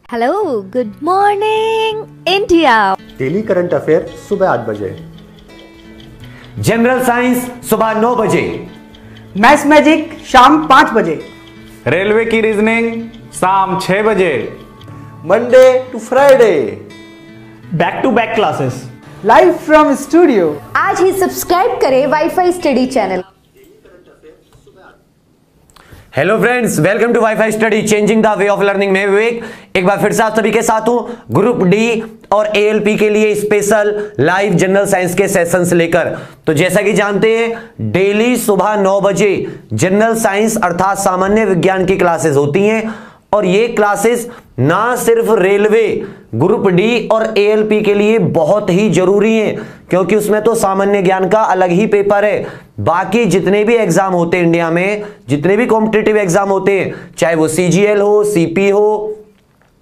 Hello, good morning India. Daily current affair सुबह 8 बजे, general science सुबह 9 बजे, मैथ्स मैजिक शाम 5 बजे, रेलवे की रीजनिंग शाम 6 बजे, Monday to Friday, back to back classes live from studio. आज ही सब्सक्राइब करें WiFi study channel. Hello friends, welcome to WiFi study changing the way of learning. मैं विवेक एक बार फिर से आप सभी के साथ हूं ग्रुप डी और एएलपी के लिए स्पेशल लाइव जनरल साइंस के सेशंस लेकर। तो जैसा कि जानते हैं डेली सुबह 9 बजे जनरल साइंस अर्थात सामान्य विज्ञान की क्लासेस होती हैं और ये क्लासेस ना सिर्फ रेलवे, ग्रुप डी और एएलपी के लिए बहुत ही जरूरी हैं क्योंकि उसमें तो सामान्य ज्ञान का अलग ही पेपर है। बाकी जितने भी एग्जाम होते हैं इंडिया में, जितने भी कॉम्पिटिटिव एग्जाम होते हैं, चाहे वो सीजीएल हो, सीपी हो,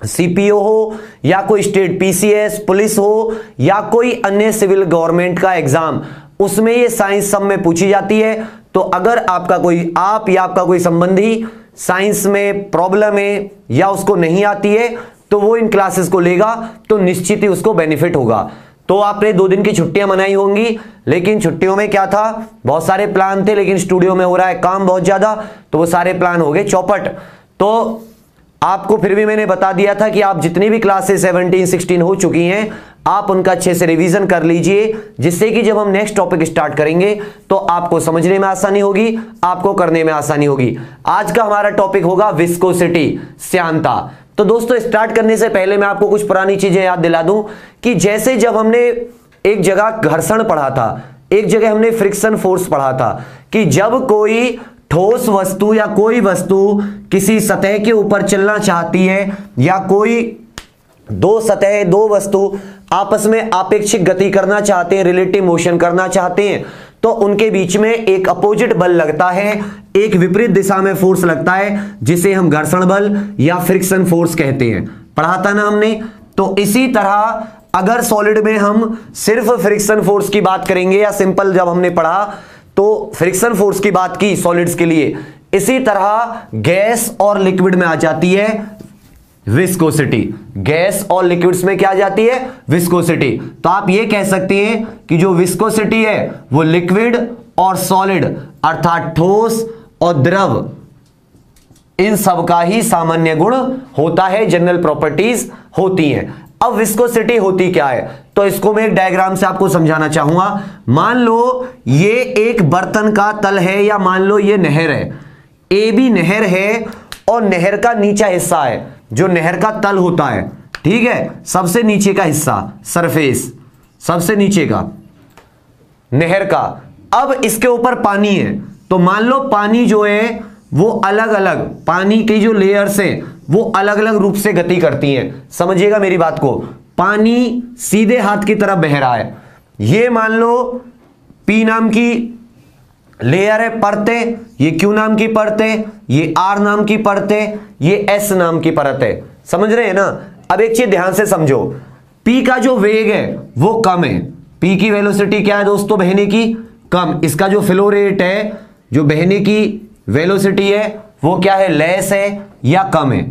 सीपीओ हो या कोई स्टेट पीसीएस पुलिस हो या कोई अन्य सिविल गवर्नमेंट का एग्जाम, उसमें ये साइंस सब में पूछी जाती है। तो अगर आपका कोई या आपका कोई संबंधी साइंस में प्रॉब्लम है या उसको नहीं आती है तो वो इन क्लासेस को लेगा तो निश्चित ही उसको बेनिफिट होगा। तो आपने 2 दिन की छुट्टियां मनाई होंगी, लेकिन छुट्टियों में क्या था, बहुत सारे प्लान थे, लेकिन स्टूडियो में हो रहा है काम बहुत ज्यादा, तो वो सारे प्लान हो गए चौपट। तो आपको फिर भी मैंने बता दिया था कि आप जितनी भी क्लासेस 17, 16 हो चुकी हैं, आप उनका अच्छे से रिवीजन कर लीजिए, जिससे कि जब हम नेक्स्ट टॉपिक स्टार्ट करेंगे तो आपको समझने में आसानी होगी, आपको करने में आसानी होगी। आज का हमारा टॉपिक होगा विस्कोसिटी, श्यानता। तो दोस्तों स्टार्ट करने से पहले मैं आपको कुछ पुरानी चीजें याद दिला दूं कि जैसे जब हमने एक जगह घर्षण पढ़ा था, एक जगह हमने फ्रिक्शन फोर्स पढ़ा था कि जब कोई ठोस वस्तु या कोई वस्तु किसी सतह के ऊपर चलना चाहती है या कोई दो वस्तु आपस में आपेक्षिक गति करना चाहते हैं, रिलेटिव मोशन करना चाहते हैं, तो उनके बीच में एक अपोजिट बल लगता है, एक विपरीत दिशा में फोर्स लगता है जिसे हम घर्षण बल या फ्रिक्शन फोर्स कहते हैं। पढ़ा था ना हमने। तो इसी तरह अगर सॉलिड में हम सिर्फ फ्रिक्शन फोर्स की बात करेंगे या सिंपल जब हमने पढ़ा तो फ्रिक्शन फोर्स की बात की सॉलिड्स के लिए, इसी तरह गैस और लिक्विड में आ जाती है विस्कोसिटी। गैस और लिक्विड्स में क्या आ जाती है, विस्कोसिटी। तो आप ये कह सकते हैं कि जो विस्कोसिटी है वो लिक्विड और सॉलिड अर्थात ठोस और द्रव, इन सब का ही सामान्य गुण होता है, जनरल प्रॉपर्टीज होती हैं। अब विस्कोसिटी होती क्या है, तो इसको मैं एक डायग्राम से आपको समझाना चाहूंगा। मान लो ये एक बर्तन का तल है या मान लो ये नहर है, ए बी नहर है और नहर का नीचा हिस्सा है जो नहर का तल होता है, ठीक है, सबसे नीचे का हिस्सा सरफेस, सबसे नीचे का नहर का। अब इसके ऊपर पानी है, तो मान लो पानी जो है वो अलग अलग, पानी की जो लेयर्स हैं वो अलग अलग रूप से गति करती हैं। समझिएगा मेरी बात को। पानी सीधे हाथ की तरफ बह रहा है, ये मान लो पी नाम की लेयर है, परतें, ये क्यू नाम की परत है, ये आर नाम की परत है, ये एस नाम की परत है। समझ रहे हैं ना। अब एक चीज ध्यान से समझो, पी का जो वेग है वो कम है, पी की वेलोसिटी क्या है दोस्तों, बहने की कम। इसका जो फ्लो रेट है, जो बहने की वेलोसिटी है वो क्या है, लेस है या कम है।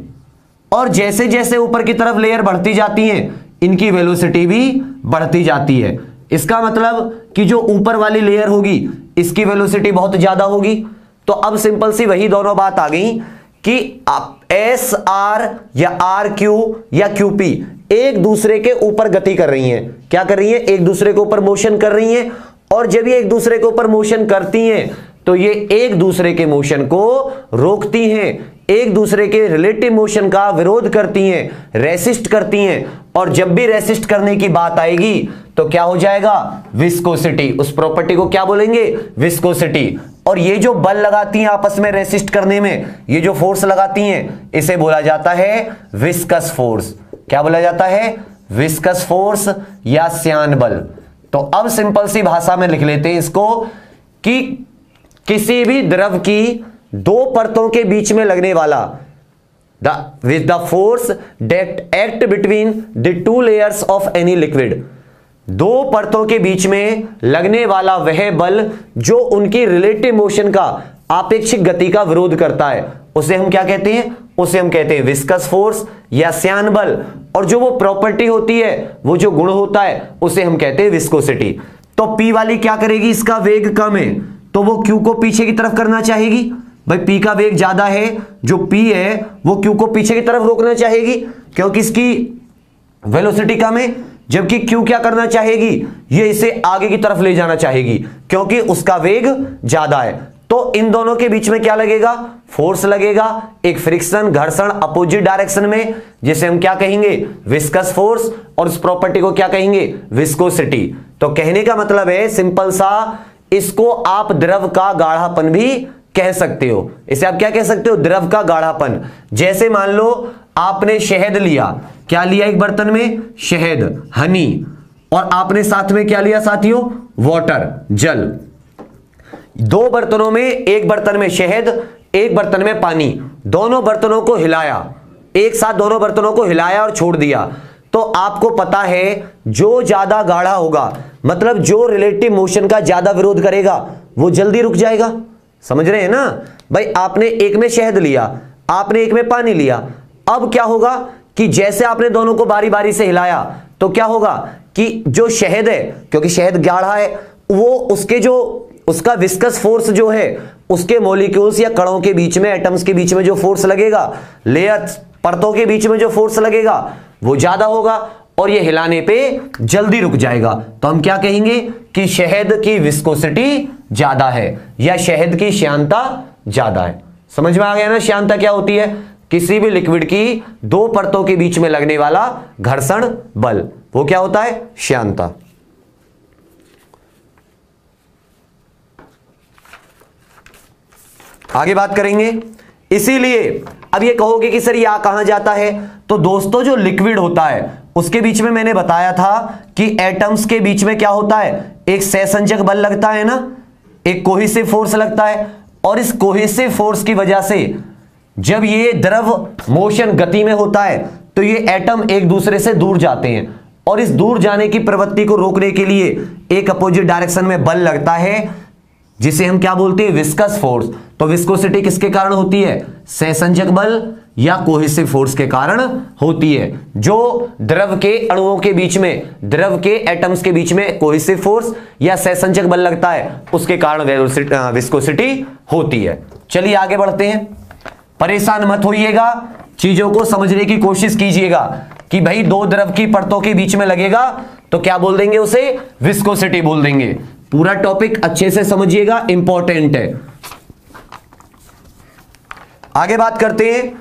और जैसे जैसे ऊपर की तरफ लेयर बढ़ती जाती है इनकी वेलोसिटी भी बढ़ती जाती है। इसका मतलब कि जो ऊपर वाली लेयर होगी इसकी वेलोसिटी बहुत ज्यादा होगी। तो अब सिंपल सी वही दोनों बात आ गई कि एस आर या आर क्यू या क्यू पी एक दूसरे के ऊपर गति कर रही हैं। क्या कर रही हैं, एक दूसरे के ऊपर मोशन कर रही हैं। और जब ये एक दूसरे के ऊपर मोशन करती हैं तो ये एक दूसरे के मोशन को रोकती हैं, एक दूसरे के रिलेटिव मोशन का विरोध करती हैं, रेसिस्ट करती हैं। और जब भी रेसिस्ट करने की बात आएगी तो क्या हो जाएगा, विस्कोसिटी। उस प्रॉपर्टी को क्या बोलेंगे, विस्कोसिटी। और ये जो बल लगाती हैं आपस में रेसिस्ट करने में, ये जो फोर्स लगाती हैं, इसे बोला जाता है विस्कस फोर्स। क्या बोला जाता है, विस्कस फोर्स या श्यान बल। तो अब सिंपल सी भाषा में लिख लेते हैं इसको कि किसी भी द्रव की 2 परतों के बीच में लगने वाला with the force that act between the 2 layers of any liquid, 2 परतों के बीच में लगने वाला वह बल जो उनकी रिलेटिव मोशन का आपेक्षिक गति का विरोध करता है उसे हम क्या कहते हैं? उसे हम कहते हैं विस्कस फोर्स या श्यान बल। और जो वो प्रॉपर्टी होती है, वो जो गुण होता है, उसे हम कहते हैं विस्कोसिटी। तो P वाली क्या करेगी? इसका वेग कम है तो वो Q को पीछे की तरफ करना चाहेगी। भाई P का वेग ज्यादा है, जो P है वो Q को पीछे की तरफ रोकना चाहेगी क्योंकि इसकी वेलोसिटी कम है, जबकि Q क्या करना चाहेगी? ये इसे आगे की तरफ ले जाना चाहेगी क्योंकि उसका वेग ज्यादा है। तो इन दोनों के बीच में क्या लगेगा? फोर्स लगेगा, एक फ्रिक्शन, घर्षण अपोजिट डायरेक्शन में, जिसे हम क्या कहेंगे? Viscous force. और इस प्रॉपर्टी को क्या कहेंगे? विस्कोसिटी। तो कहने का मतलब है सिंपल सा, इसको आप द्रव का गाढ़ापन भी कह सकते हो। इसे आप क्या कह सकते हो? द्रव का गाढ़ापन। जैसे मान लो आपने शहद लिया, क्या लिया एक बर्तन में? शहद, हनी, और आपने साथ में क्या लिया साथियों? वाटर, जल। दो बर्तनों में, एक बर्तन में शहद, एक बर्तन में पानी, दोनों बर्तनों को हिलाया, एक साथ दोनों बर्तनों को हिलाया और छोड़ दिया, तो आपको पता है जो ज्यादा गाढ़ा होगा, मतलब जो रिलेटिव मोशन का ज्यादा विरोध करेगा, वो जल्दी रुक जाएगा। समझ रहे हैं ना भाई? आपने एक में शहद लिया, आपने एक में पानी लिया। अब क्या होगा कि जैसे आपने दोनों को बारी बारी से हिलाया तो क्या होगा कि जो शहद है, क्योंकि शहद गाढ़ा है, वो उसके जो उसका विस्कस फोर्स जो है, उसके मॉलिक्यूल्स या कणों के बीच में, एटम्स के बीच में जो फोर्स लगेगा, लेयर्स, परतों के बीच में जो फोर्स लगेगा, वो ज्यादा होगा और ये हिलाने पे जल्दी रुक जाएगा। तो हम क्या कहेंगे कि शहद की विस्कोसिटी ज्यादा है या शहद की श्यानता ज्यादा है। समझ में आ गया ना? श्यानता क्या होती है? किसी भी लिक्विड की दो परतों के बीच में लगने वाला घर्षण बल, वो क्या होता है? श्यानता। आगे बात करेंगे। इसीलिए अब ये कहोगे कि सर ये कहां जाता है? तो दोस्तों जो लिक्विड होता है उसके बीच में मैंने बताया था कि एटम्स के बीच में क्या होता है? एक सहसंजक बल लगता है ना, एक कोहेसिव फोर्स लगता है। और इस कोहेसिव फोर्स की वजह से जब ये द्रव मोशन गति में होता है तो ये एटम एक दूसरे से दूर जाते हैं, और इस दूर जाने की प्रवृत्ति को रोकने के लिए एक अपोजिट डायरेक्शन में बल लगता है, जिसे हम क्या बोलते हैं? Viscous force. तो विस्कोसिटी किसके कारण होती है? सहसंजक बल या कोहेसिव फोर्स के कारण होती है। जो द्रव के अणुओं के बीच में, द्रव के एटम्स के बीच में कोहेसिव फोर्स या सहसंजक बल लगता है, उसके कारण विस्कोसिटी होती है। चलिए आगे बढ़ते हैं। परेशान मत होइएगा, चीजों को समझने की कोशिश कीजिएगा कि भाई दो द्रव की परतों के बीच में लगेगा तो क्या बोल देंगे? उसे विस्कोसिटी बोल देंगे। पूरा टॉपिक अच्छे से समझिएगा, इंपॉर्टेंट है। आगे बात करते हैं।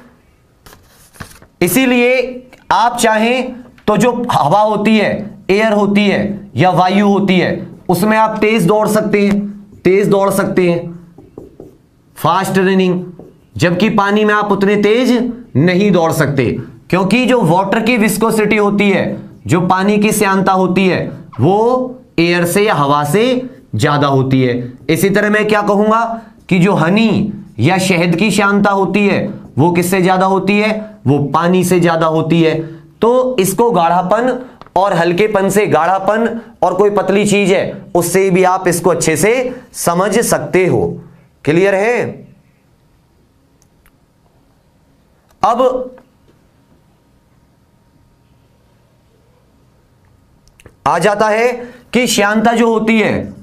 इसीलिए आप चाहें तो जो हवा होती है, एयर होती है या वायु होती है, उसमें आप तेज दौड़ सकते हैं, तेज दौड़ सकते हैं, फास्ट रनिंग। जबकि पानी में आप उतने तेज नहीं दौड़ सकते, क्योंकि जो वाटर की विस्कोसिटी होती है, जो पानी की श्यानता होती है, वो एयर से या हवा से ज्यादा होती है। इसी तरह मैं क्या कहूंगा कि जो हनी या शहद की श्यानता होती है, वो किससे ज्यादा होती है? वो पानी से ज्यादा होती है। तो इसको गाढ़ापन और हल्केपन से, गाढ़ापन और कोई पतली चीज है उससे भी आप इसको अच्छे से समझ सकते हो। क्लियर है? अब आ जाता है कि श्यानता जो होती है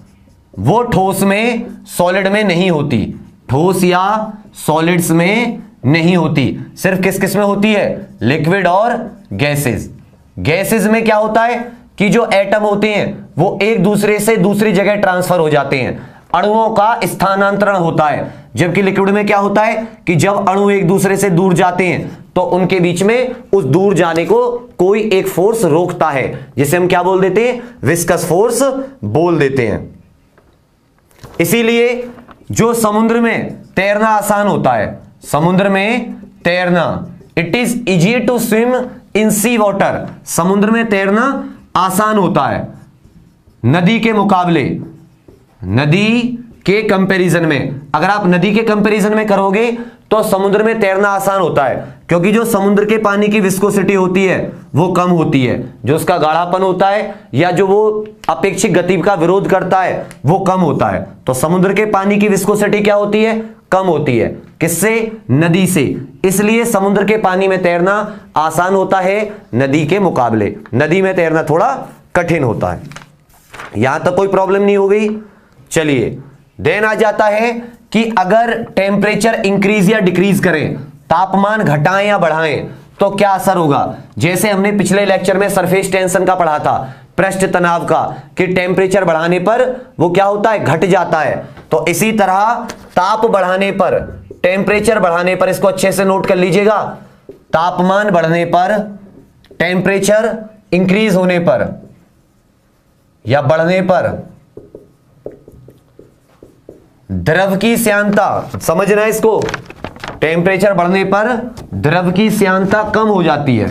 वो ठोस में, सॉलिड में नहीं होती। ठोस या सॉलिड्स में नहीं होती, सिर्फ किस किस में होती है? लिक्विड और गैसेस। गैसेस में क्या होता है कि जो एटम होते हैं वो एक दूसरे से दूसरी जगह ट्रांसफर हो जाते हैं, अणुओं का स्थानांतरण होता है। जबकि लिक्विड में क्या होता है कि जब अणु एक दूसरे से दूर जाते हैं तो उनके बीच में उस दूर जाने को कोई एक फोर्स रोकता है, जिसे हम क्या बोल देते हैं? विस्कस फोर्स बोल देते हैं। इसीलिए जो समुद्र में तैरना आसान होता है, समुद्र में तैरना, it is easy to swim in sea water, समुद्र में तैरना आसान होता है नदी के मुकाबले, नदी के कंपैरिजन में। अगर आप नदी के कंपैरिजन में करोगे तो समुद्र में तैरना आसान होता है, क्योंकि जो समुद्र के पानी की विस्कोसिटी होती है वो कम होती है, जो उसका गाढ़ापन होता है या जो वो अपेक्षित गति का विरोध करता है वो कम होता है। तो समुद्र के पानी की विस्कोसिटी क्या होती है? कम होती है। किससे? नदी से। इसलिए समुद्र के पानी में तैरना आसान होता है नदी के मुकाबले, नदी में तैरना थोड़ा कठिन होता है। यहां तक कोई प्रॉब्लम नहीं हो गई। चलिए, देन आ जाता है कि अगर टेम्परेचर इंक्रीज या डिक्रीज करें, तापमान घटाएं या बढ़ाएं, तो क्या असर होगा। जैसे हमने पिछले लेक्चर में सरफेस टेंशन का पढ़ा था, पृष्ठ तनाव का, कि टेम्परेचर बढ़ाने पर वो क्या होता है, घट जाता है। तो इसी तरह ताप बढ़ाने पर, टेम्परेचर बढ़ाने पर, इसको अच्छे से नोट कर लीजिएगा, तापमान बढ़ने पर, टेम्परेचर इंक्रीज होने पर या बढ़ने पर द्रव की श्यानता, समझना इसको, टेम्परेचर बढ़ने पर द्रव की श्यानता कम हो जाती है।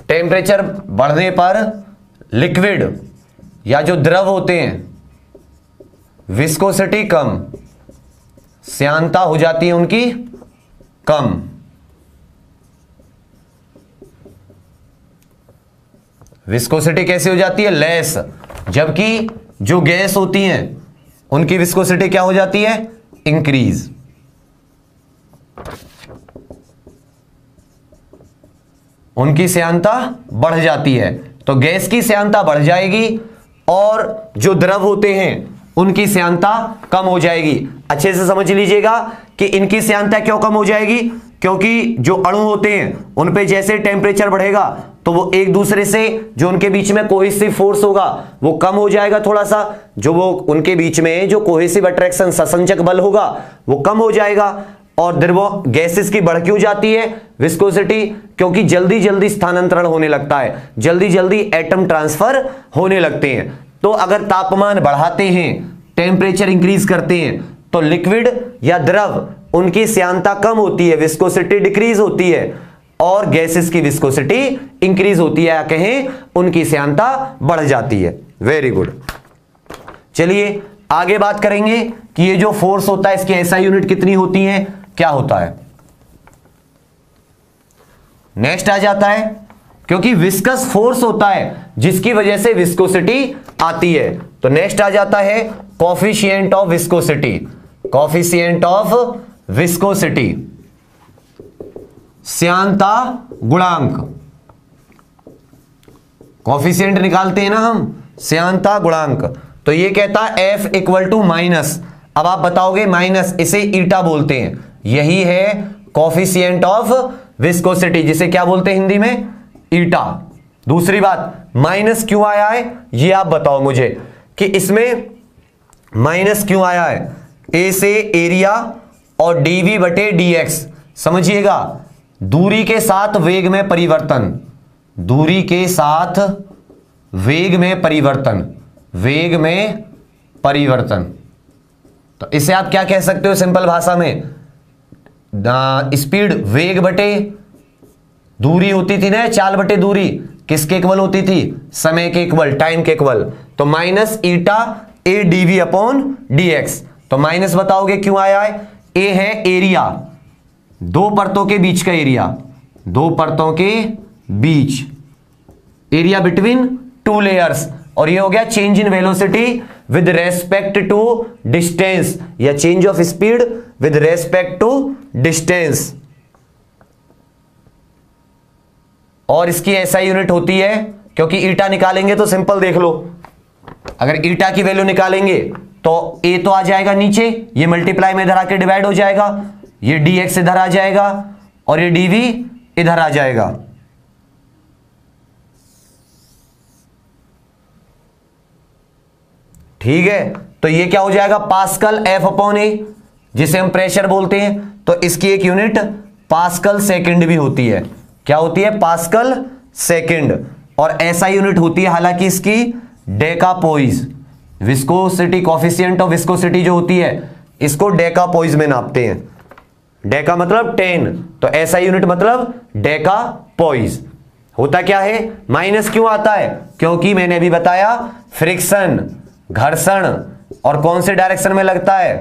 टेम्परेचर बढ़ने पर लिक्विड या जो द्रव होते हैं, विस्कोसिटी कम, श्यानता हो जाती है उनकी कम। विस्कोसिटी कैसे हो जाती है? लेस। जबकि जो गैस होती हैं उनकी विस्कोसिटी क्या हो जाती है? इंक्रीज। उनकी श्यानता बढ़ जाती है। तो गैस की श्यानता बढ़ जाएगी और जो द्रव होते हैं उनकी श्यानता कम हो जाएगी। अच्छे से समझ लीजिएगा कि इनकी श्यानता क्यों कम हो जाएगी, क्योंकि जो अणु होते हैं उन पे जैसे टेम्परेचर बढ़ेगा तो वो एक दूसरे से, जो उनके बीच में कोहेसिव फोर्स होगा वो कम हो जाएगा थोड़ा सा, जो वो उनके बीच में जो कोहेसिव अट्रैक्शन, ससंजक बल होगा वो कम हो जाएगा। और द्रव गैसेस की बढ़ क्यों जाती है विस्कोसिटी? क्योंकि जल्दी जल्दी स्थानांतरण होने लगता है, जल्दी जल्दी एटम ट्रांसफर होने लगते हैं। तो अगर तापमान बढ़ाते हैं, टेम्परेचर इंक्रीज करते हैं, तो लिक्विड या द्रव उनकी श्यानता कम होती है, विस्कोसिटी डिक्रीज होती है, और गैसेस की विस्कोसिटी इंक्रीज होती है, या कहें उनकी श्यानता बढ़ जाती है। Very good. चलिए आगे बात करेंगे कि ये जो फोर्स होता है इसकी एसआई यूनिट कितनी होती है, क्या होता है। नेक्स्ट आ जाता है, क्योंकि विस्कस फोर्स होता है जिसकी वजह से विस्कोसिटी आती है, तो नेक्स्ट आ जाता है coefficient of viscosity. Coefficient of viscosity, श्यानता गुणांक। कोफिशिएंट निकालते हैं ना हम, श्यानता गुणांक। तो ये कहता है F इक्वल टू माइनस, अब आप बताओगे माइनस, इसे ईटा बोलते हैं, यही है कोफिशिएंट ऑफ विस्कोसिटी, जिसे क्या बोलते हैं हिंदी में? ईटा। दूसरी बात, माइनस क्यों आया है ये आप बताओ मुझे, कि इसमें माइनस क्यों आया है। ए से एरिया और dv बटे dx, समझिएगा, दूरी के साथ वेग में परिवर्तन, दूरी के साथ वेग में परिवर्तन, वेग में परिवर्तन। तो इसे आप क्या कह सकते हो सिंपल भाषा में? स्पीड वेग बटे दूरी होती थी ना, चाल बटे दूरी, किसके इक्वल होती थी? समय के इक्वल, टाइम के इक्वल। तो माइनस ईटा ए dv अपॉन dx। तो माइनस बताओगे क्यों आया है? ए है एरिया, दो परतों के बीच का एरिया, दो परतों के बीच, एरिया बिटवीन टू लेयर्स, और ये हो गया change in velocity with respect to distance, या change of speed with respect to distance. और इसकी एसआई यूनिट होती है, क्योंकि ईटा निकालेंगे तो सिंपल देख लो, अगर ईटा की वैल्यू निकालेंगे तो ए तो आ जाएगा नीचे, ये मल्टीप्लाई में इधर आके डिवाइड हो जाएगा, ये dx इधर आ जाएगा और ये dv इधर आ जाएगा। ठीक है, तो ये क्या हो जाएगा? पास्कल F अपॉन ए, जिसे हम प्रेशर बोलते हैं। तो इसकी एक यूनिट पास्कल सेकंड भी होती है। क्या होती है? Pascal second. और ऐसा यूनिट होती है हालांकि इसकी डेकापोइज। विस्कोसिटी, कोफिशिएंट ऑफ विस्कोसिटी जो होती है इसको डेकापोइज में नापते हैं। डेका मतलब 10, तो ऐसा यूनिट मतलब डेकापोइज। होता क्या है? माइनस क्यों आता है? क्योंकि मैंने अभी बताया फ्रिक्शन, घर्षण, और कौन से डायरेक्शन में लगता है?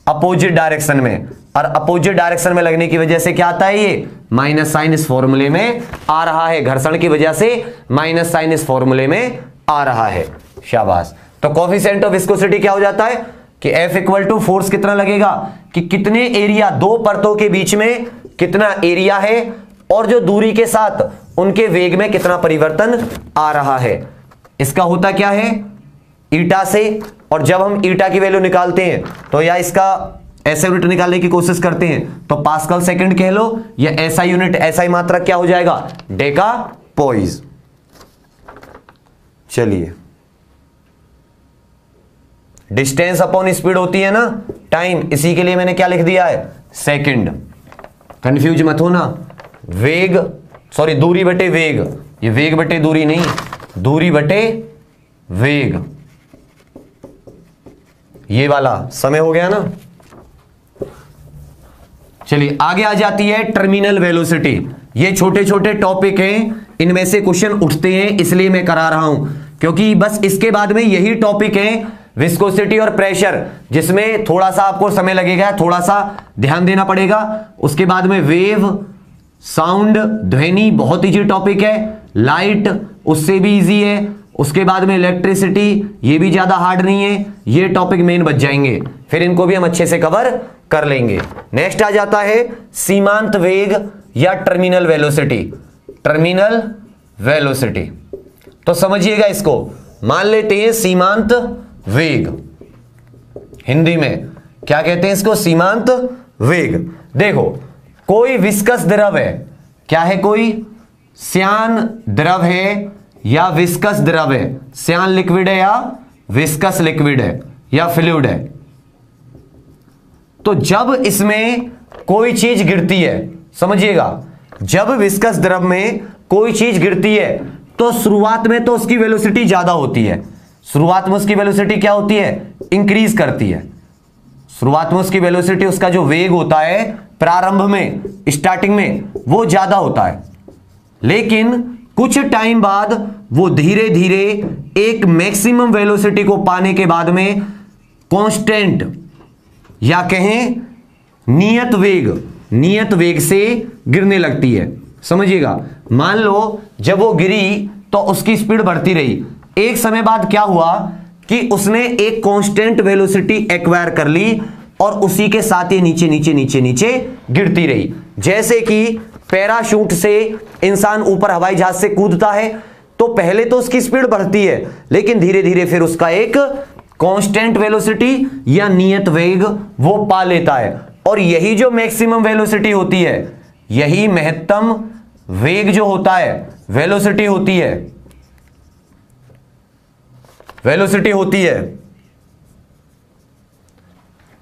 अपोजिट डायरेक्शन में। और अपोजिट डायरेक्शन में लगने की वजह से क्या आता है? ये माइनस साइन इस फॉर्मूले में आ रहा है, घर्षण की वजह से माइनस साइन इस फॉर्मूले में आ रहा है। शाबाश। तो कोफिशिएंट ऑफ विस्कोसिटी क्या हो जाता है? कि F इक्वल टू फोर्स कितना लगेगा, कि कितने एरिया, दो परतों के बीच में कितना एरिया है और जो दूरी के साथ उनके वेग में कितना परिवर्तन आ रहा है। इसका होता क्या है, ईटा से। और जब हम ईटा की वैल्यू निकालते हैं तो या इसका ऐसा यूनिट निकालने की कोशिश करते हैं तो पास्कल सेकंड कह लो, या ऐसा यूनिट, ऐसा ही मात्रक क्या हो जाएगा, डेका पोइज। चलिए, डिस्टेंस अपॉन स्पीड होती है ना टाइम, इसी के लिए मैंने क्या लिख दिया है, सेकंड। कंफ्यूज मत होना, वेग सॉरी दूरी बटे वेग, ये वेग बटे दूरी नहीं, दूरी बटे वेग, ये वाला समय हो गया ना। चलिए आगे आ जाती है टर्मिनल वेलोसिटी। ये छोटे छोटे टॉपिक हैं, इनमें से क्वेश्चन उठते हैं, इसलिए मैं करा रहा हूं, क्योंकि बस इसके बाद में यही टॉपिक है विस्कोसिटी और प्रेशर, जिसमें थोड़ा सा आपको समय लगेगा, थोड़ा सा ध्यान देना पड़ेगा। उसके बाद में वेव, साउंड, ध्वनि बहुत इजी टॉपिक है, लाइट उससे भी इजी है। उसके बाद में इलेक्ट्रिसिटी, ये भी ज्यादा हार्ड नहीं है, ये टॉपिक मेन बच जाएंगे, फिर इनको भी हम अच्छे से कवर कर लेंगे। नेक्स्ट आ जाता है सीमांत वेग या टर्मिनल वेलोसिटी। टर्मिनल वेलोसिटी तो समझिएगा इसको, मान लेते हैं सीमांत वेग, हिंदी में क्या कहते हैं इसको, सीमांत वेग। देखो कोई विस्कस द्रव है, क्या है, कोई श्यान द्रव है या विस्कस द्रव है, श्यान लिक्विड है या विस्कस लिक्विड है या फ्लूइड है। तो जब इसमें कोई चीज गिरती है, समझिएगा, जब विस्कस द्रव में कोई चीज गिरती है तो शुरुआत में तो उसकी वेलोसिटी ज्यादा होती है, शुरुआत में उसकी वेलोसिटी क्या होती है, इंक्रीज करती है। शुरुआत में उसकी वेलोसिटी, उसका जो वेग होता है प्रारंभ में, स्टार्टिंग में, वो ज्यादा होता है, लेकिन कुछ टाइम बाद वो धीरे धीरे एक मैक्सिमम वेलोसिटी को पाने के बाद में कांस्टेंट या कहें नियत वेग से गिरने लगती है। समझिएगा, मान लो जब वो गिरी तो उसकी स्पीड बढ़ती रही, एक समय बाद क्या हुआ कि उसने एक कांस्टेंट वेलोसिटी एक्वायर कर ली और उसी के साथ ये नीचे नीचे नीचे नीचे गिरती रही। जैसे कि पैराशूट से इंसान ऊपर हवाई जहाज से कूदता है तो पहले तो उसकी स्पीड बढ़ती है, लेकिन धीरे धीरे फिर उसका एक कांस्टेंट वेलोसिटी या नियत वेग वो पा लेता है। और यही जो मैक्सिमम वेलोसिटी होती है, यही महत्तम वेग जो होता है, वेलोसिटी होती है, वेलोसिटी होती है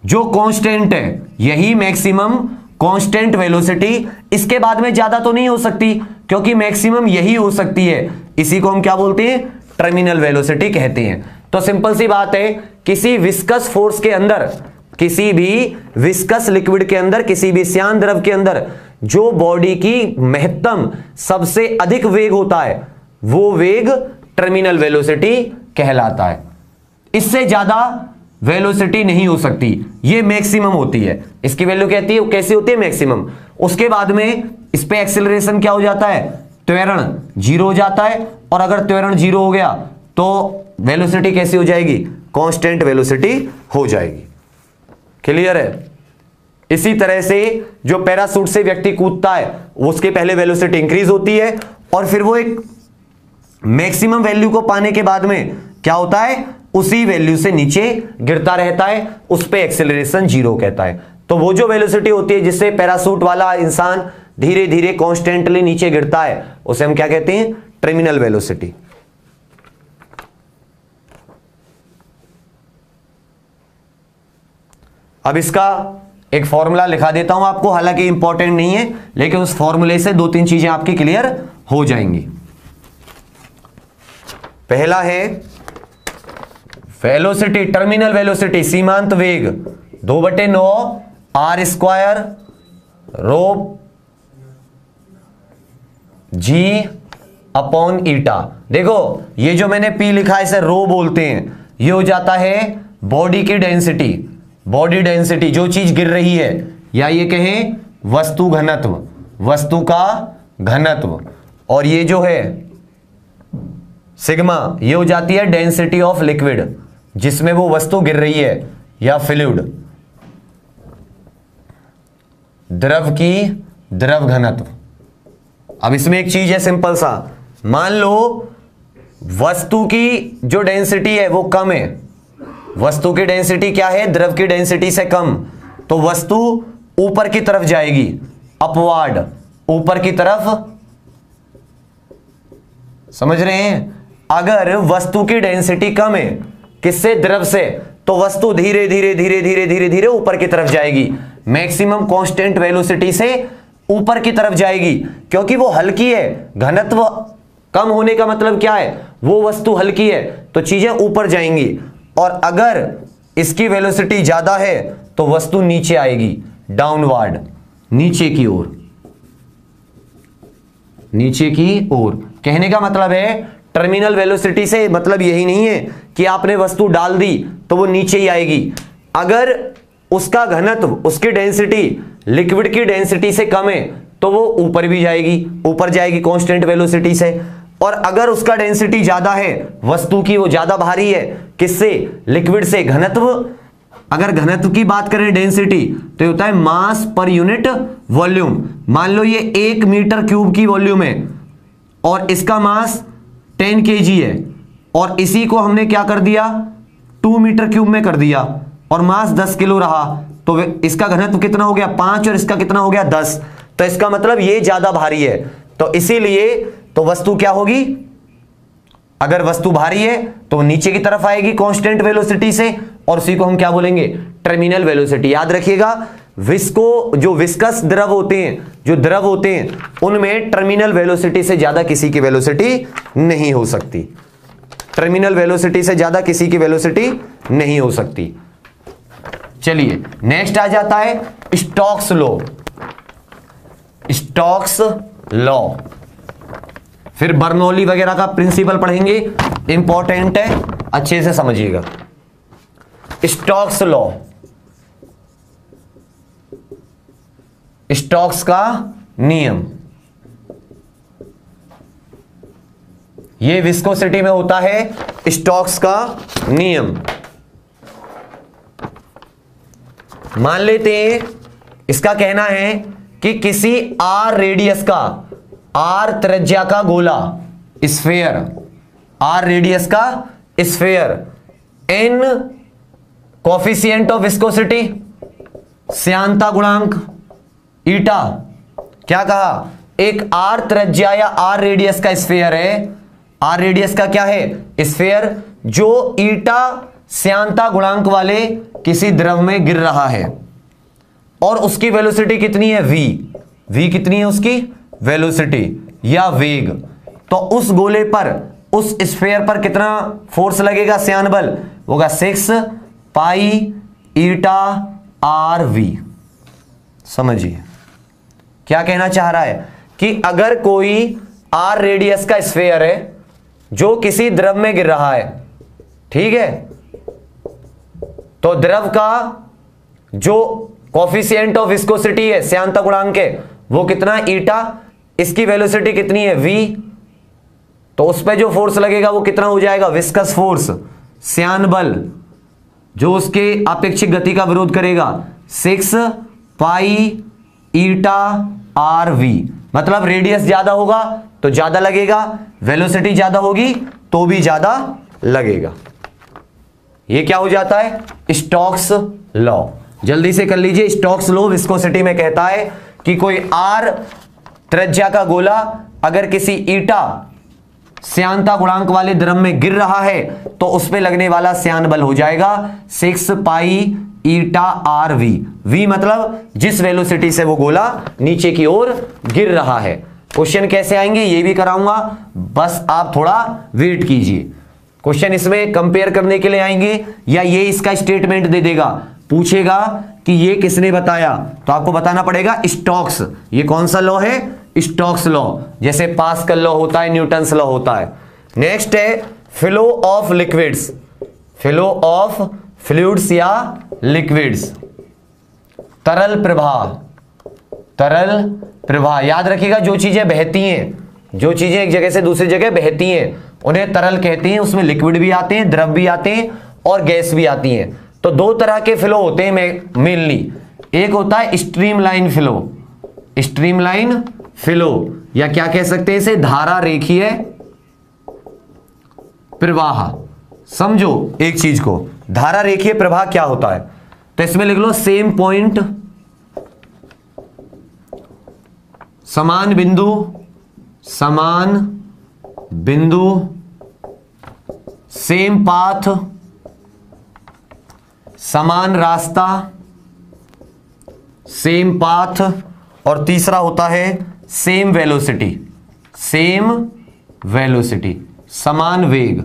जो कांस्टेंट है, यही मैक्सिमम कांस्टेंट वेलोसिटी। इसके बाद में ज्यादा तो नहीं हो सकती, क्योंकि मैक्सिमम यही हो सकती है। इसी को हम क्या बोलते हैं, टर्मिनल वेलोसिटी कहते हैं। तो सिंपल सी बात है, किसी विस्कस फोर्स के अंदर, किसी भी विस्कस लिक्विड के अंदर, किसी भी श्यान द्रव के अंदर जो बॉडी की महत्तम सबसे अधिक वेग होता है, वो वेग टर्मिनल वेलोसिटी कहलाता है। इससे ज्यादा वेलोसिटी नहीं हो सकती, ये मैक्सिमम होती है। इसकी वैल्यू कहती है, कैसी होती है, मैक्सिमम। उसके बाद में इस पे एक्सेलरेशन क्या हो जाता है, त्वरण जीरो हो जाता है, और अगर त्वरण जीरो हो गया तो वेलोसिटी कैसी हो जाएगी, कांस्टेंट वेलोसिटी हो जाएगी। क्लियर है। इसी तरह से जो पैराशूट से व्यक्ति कूदता है, उसके पहले वेलोसिटी इंक्रीज होती है और फिर वो एक मैक्सिमम वैल्यू को पाने के बाद में क्या होता है, उसी वैल्यू से नीचे गिरता रहता है, उस पे एक्सेलरेशन जीरो कहता है। तो वो जो वेलोसिटी होती है जिससे पैराशूट वाला इंसान धीरे धीरे कांस्टेंटली नीचे गिरता है, उसे हम क्या कहते हैं, टर्मिनल वेलोसिटी। अब इसका एक फॉर्मूला लिखा देता हूं आपको, हालांकि इंपॉर्टेंट नहीं है, लेकिन उस फॉर्मूले से दो तीन चीजें आपकी क्लियर हो जाएंगी। पहला है वेलोसिटी, टर्मिनल वेलोसिटी, सीमांत वेग 2/9 R square rho G upon eta. देखो ये जो मैंने पी लिखा है इसे रो बोलते हैं, ये हो जाता है बॉडी की डेंसिटी, बॉडी डेंसिटी जो चीज गिर रही है, या ये कहें वस्तु घनत्व, वस्तु का घनत्व। और ये जो है सिग्मा, ये हो जाती है डेंसिटी ऑफ लिक्विड, जिसमें वो वस्तु गिर रही है, या फ्लूइड, द्रव की द्रव घनत्व। अब इसमें एक चीज है सिंपल सा, मान लो वस्तु की जो डेंसिटी है वो कम है, वस्तु की डेंसिटी क्या है, द्रव की डेंसिटी से कम, तो वस्तु ऊपर की तरफ जाएगी, अपवार्ड, ऊपर की तरफ, समझ रहे हैं। अगर वस्तु की डेंसिटी कम है, किससे, द्रव से, तो वस्तु धीरे धीरे धीरे धीरे धीरे धीरे ऊपर की तरफ जाएगी, मैक्सिमम कांस्टेंट वेलोसिटी से ऊपर की तरफ जाएगी, क्योंकि वो हल्की है। घनत्व कम होने का मतलब क्या है, वो वस्तु हल्की है तो चीजें ऊपर जाएंगी, और अगर इसकी वेलोसिटी ज्यादा है तो वस्तु नीचे आएगी, डाउनवर्ड, नीचे की ओर, नीचे की ओर। कहने का मतलब है टर्मिनल वेलोसिटी से मतलब यही नहीं है कि आपने वस्तु डाल दी तो वो नीचे ही आएगी। अगर उसका घनत्व, उसकी डेंसिटी लिक्विड की डेंसिटी से कम है तो वो ऊपर भी जाएगी, ऊपर जाएगी कांस्टेंट वेलोसिटी से। और अगर उसका डेंसिटी ज्यादा है, वस्तु की वो ज्यादा भारी है, किससे, लिक्विड से, घनत्व, अगर घनत्व की बात करें डेंसिटी तो होता है मास पर यूनिट वॉल्यूम। मान लो ये 1 मीटर क्यूब की वॉल्यूम है और इसका मास 10 kg है, और इसी को हमने क्या कर दिया, 2 मीटर क्यूब में कर दिया, और मास 10 किलो रहा, तो इसका घनत्व कितना हो गया, 5, और इसका कितना हो गया, 10। तो इसका मतलब ये ज्यादा भारी है, तो इसीलिए तो वस्तु क्या होगी, अगर वस्तु भारी है तो नीचे की तरफ आएगी कांस्टेंट वेलोसिटी से, और उसी को हम क्या बोलेंगे, टर्मिनल वेलोसिटी। याद रखिएगा, जो विस्कस द्रव होते हैं, जो द्रव होते हैं, उनमें टर्मिनल वेलोसिटी से ज्यादा किसी की वेलोसिटी नहीं हो सकती, टर्मिनल वेलोसिटी से ज्यादा किसी की वेलोसिटी नहीं हो सकती। चलिए नेक्स्ट आ जाता है स्टोक्स लॉ। स्टोक्स लॉ, फिर बर्नौली वगैरह का प्रिंसिपल पढ़ेंगे, इंपॉर्टेंट है, अच्छे से समझिएगा। स्टोक्स लॉ, स्टोक्स का नियम, ये विस्कोसिटी में होता है स्टोक्स का नियम। मान लेते हैं, इसका कहना है कि किसी आर रेडियस का, आर त्रिज्या का गोला, स्फेयर, आर रेडियस का sphere, n coefficient of viscosity, श्यानता गुणांक ईटा, क्या कहा, एक आर त्रिज्या या आर रेडियस का स्फेयर है, आर रेडियस का क्या है, स्फेयर, जो ईटा श्यानता गुणांक वाले किसी द्रव में गिर रहा है, और उसकी वेलोसिटी कितनी है, v, v कितनी है उसकी वेलोसिटी या वेग, तो उस गोले पर, उस स्फेयर पर कितना फोर्स लगेगा, श्यान बल होगा 6 पाई ईटा आर वी। समझिए क्या कहना चाह रहा है कि अगर कोई आर रेडियस का स्फेयर है जो किसी द्रव में गिर रहा है, ठीक है, तो द्रव का जो कोफिशिएंट ऑफ विस्कोसिटी है, श्यानता गुणांक है, वो कितना है, ईटा, इसकी वेलोसिटी कितनी है, v, तो उस पर जो फोर्स लगेगा वो कितना हो जाएगा, विस्कस फोर्स, श्यान बल, जो उसके अपेक्षित गति का विरोध करेगा, 6 पाई ईटा आर वी। मतलब रेडियस ज्यादा होगा तो ज्यादा लगेगा, वेलोसिटी ज्यादा होगी तो भी ज्यादा लगेगा। ये क्या हो जाता है, स्टोक्स लॉ। जल्दी से कर लीजिए, स्टोक्स लॉ विस्कोसिटी में कहता है कि कोई आर त्रिज्या का गोला अगर किसी ईटा श्यानता गुणांक वाले द्रव में गिर रहा है तो उस पे लगने वाला श्यान बल हो जाएगा 6 पाई ईटा आर वी। वी मतलब जिस वेलोसिटी से वो गोला नीचे की ओर गिर रहा है। क्वेश्चन कैसे आएंगे ये भी कराऊंगा, बस आप थोड़ा वेट कीजिए। क्वेश्चन इसमें कंपेयर करने के लिए आएंगे या ये इसका स्टेटमेंट दे देगा, पूछेगा कि ये किसने बताया, तो आपको बताना पड़ेगा स्टोक्स। ये कौन सा लॉ है, स्टोक्स लॉ, जैसे पास्कल लॉ होता है, न्यूटन्स लॉ होता है। नेक्स्ट है flow of liquids, flow of fluids या लिक्विड्स, तरल प्रवाह, तरल प्रवाह। याद रखिएगा जो चीजें बहती हैं, जो चीजें एक जगह से दूसरी जगह बहती हैं उन्हें तरल कहते हैं। उसमें लिक्विड भी आते हैं, द्रव भी आते हैं और गैस भी आती हैं। तो तो दो तरह के फ्लो होते हैं मेनली, एक होता है स्ट्रीमलाइन फ्लो, स्ट्रीमलाइन फ्लो, या क्या कह सकते हैं इसे, धारा रेखीय प्रवाह। समझो एक चीज को, धारा रेखीय प्रवाह क्या होता है, तो इसमें लिख लो सेम पॉइंट, समान बिंदु, समान बिंदु, सेम पाथ, समान रास्ता, सेम पाथ, और तीसरा होता है सेम वेलोसिटी, सेम वेलोसिटी, समान वेग।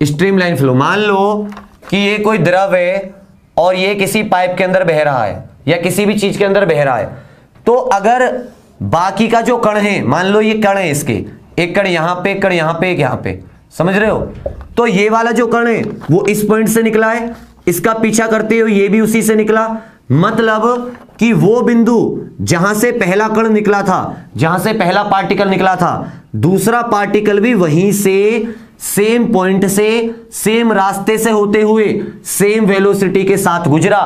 स्ट्रीमलाइन फ्लो, मान लो कि ये कोई द्रव है और ये किसी पाइप के अंदर बह रहा है या किसी भी चीज के अंदर बह रहा है, तो अगर बाकी का जो कण है, मान लो ये कण है, इसके एक कण यहां पे, एक कण यहां पे, एक यहां पे, समझ रहे हो, तो ये वाला जो कण है वो इस पॉइंट से निकला है, इसका पीछा करते हुए ये भी उसी से निकला, मतलब कि वो बिंदु जहां से पहला कण निकला था, जहां से पहला पार्टिकल निकला था, दूसरा पार्टिकल भी वहीं से सेम पॉइंट से, सेम रास्ते से होते हुए सेम वेलोसिटी के साथ गुजरा।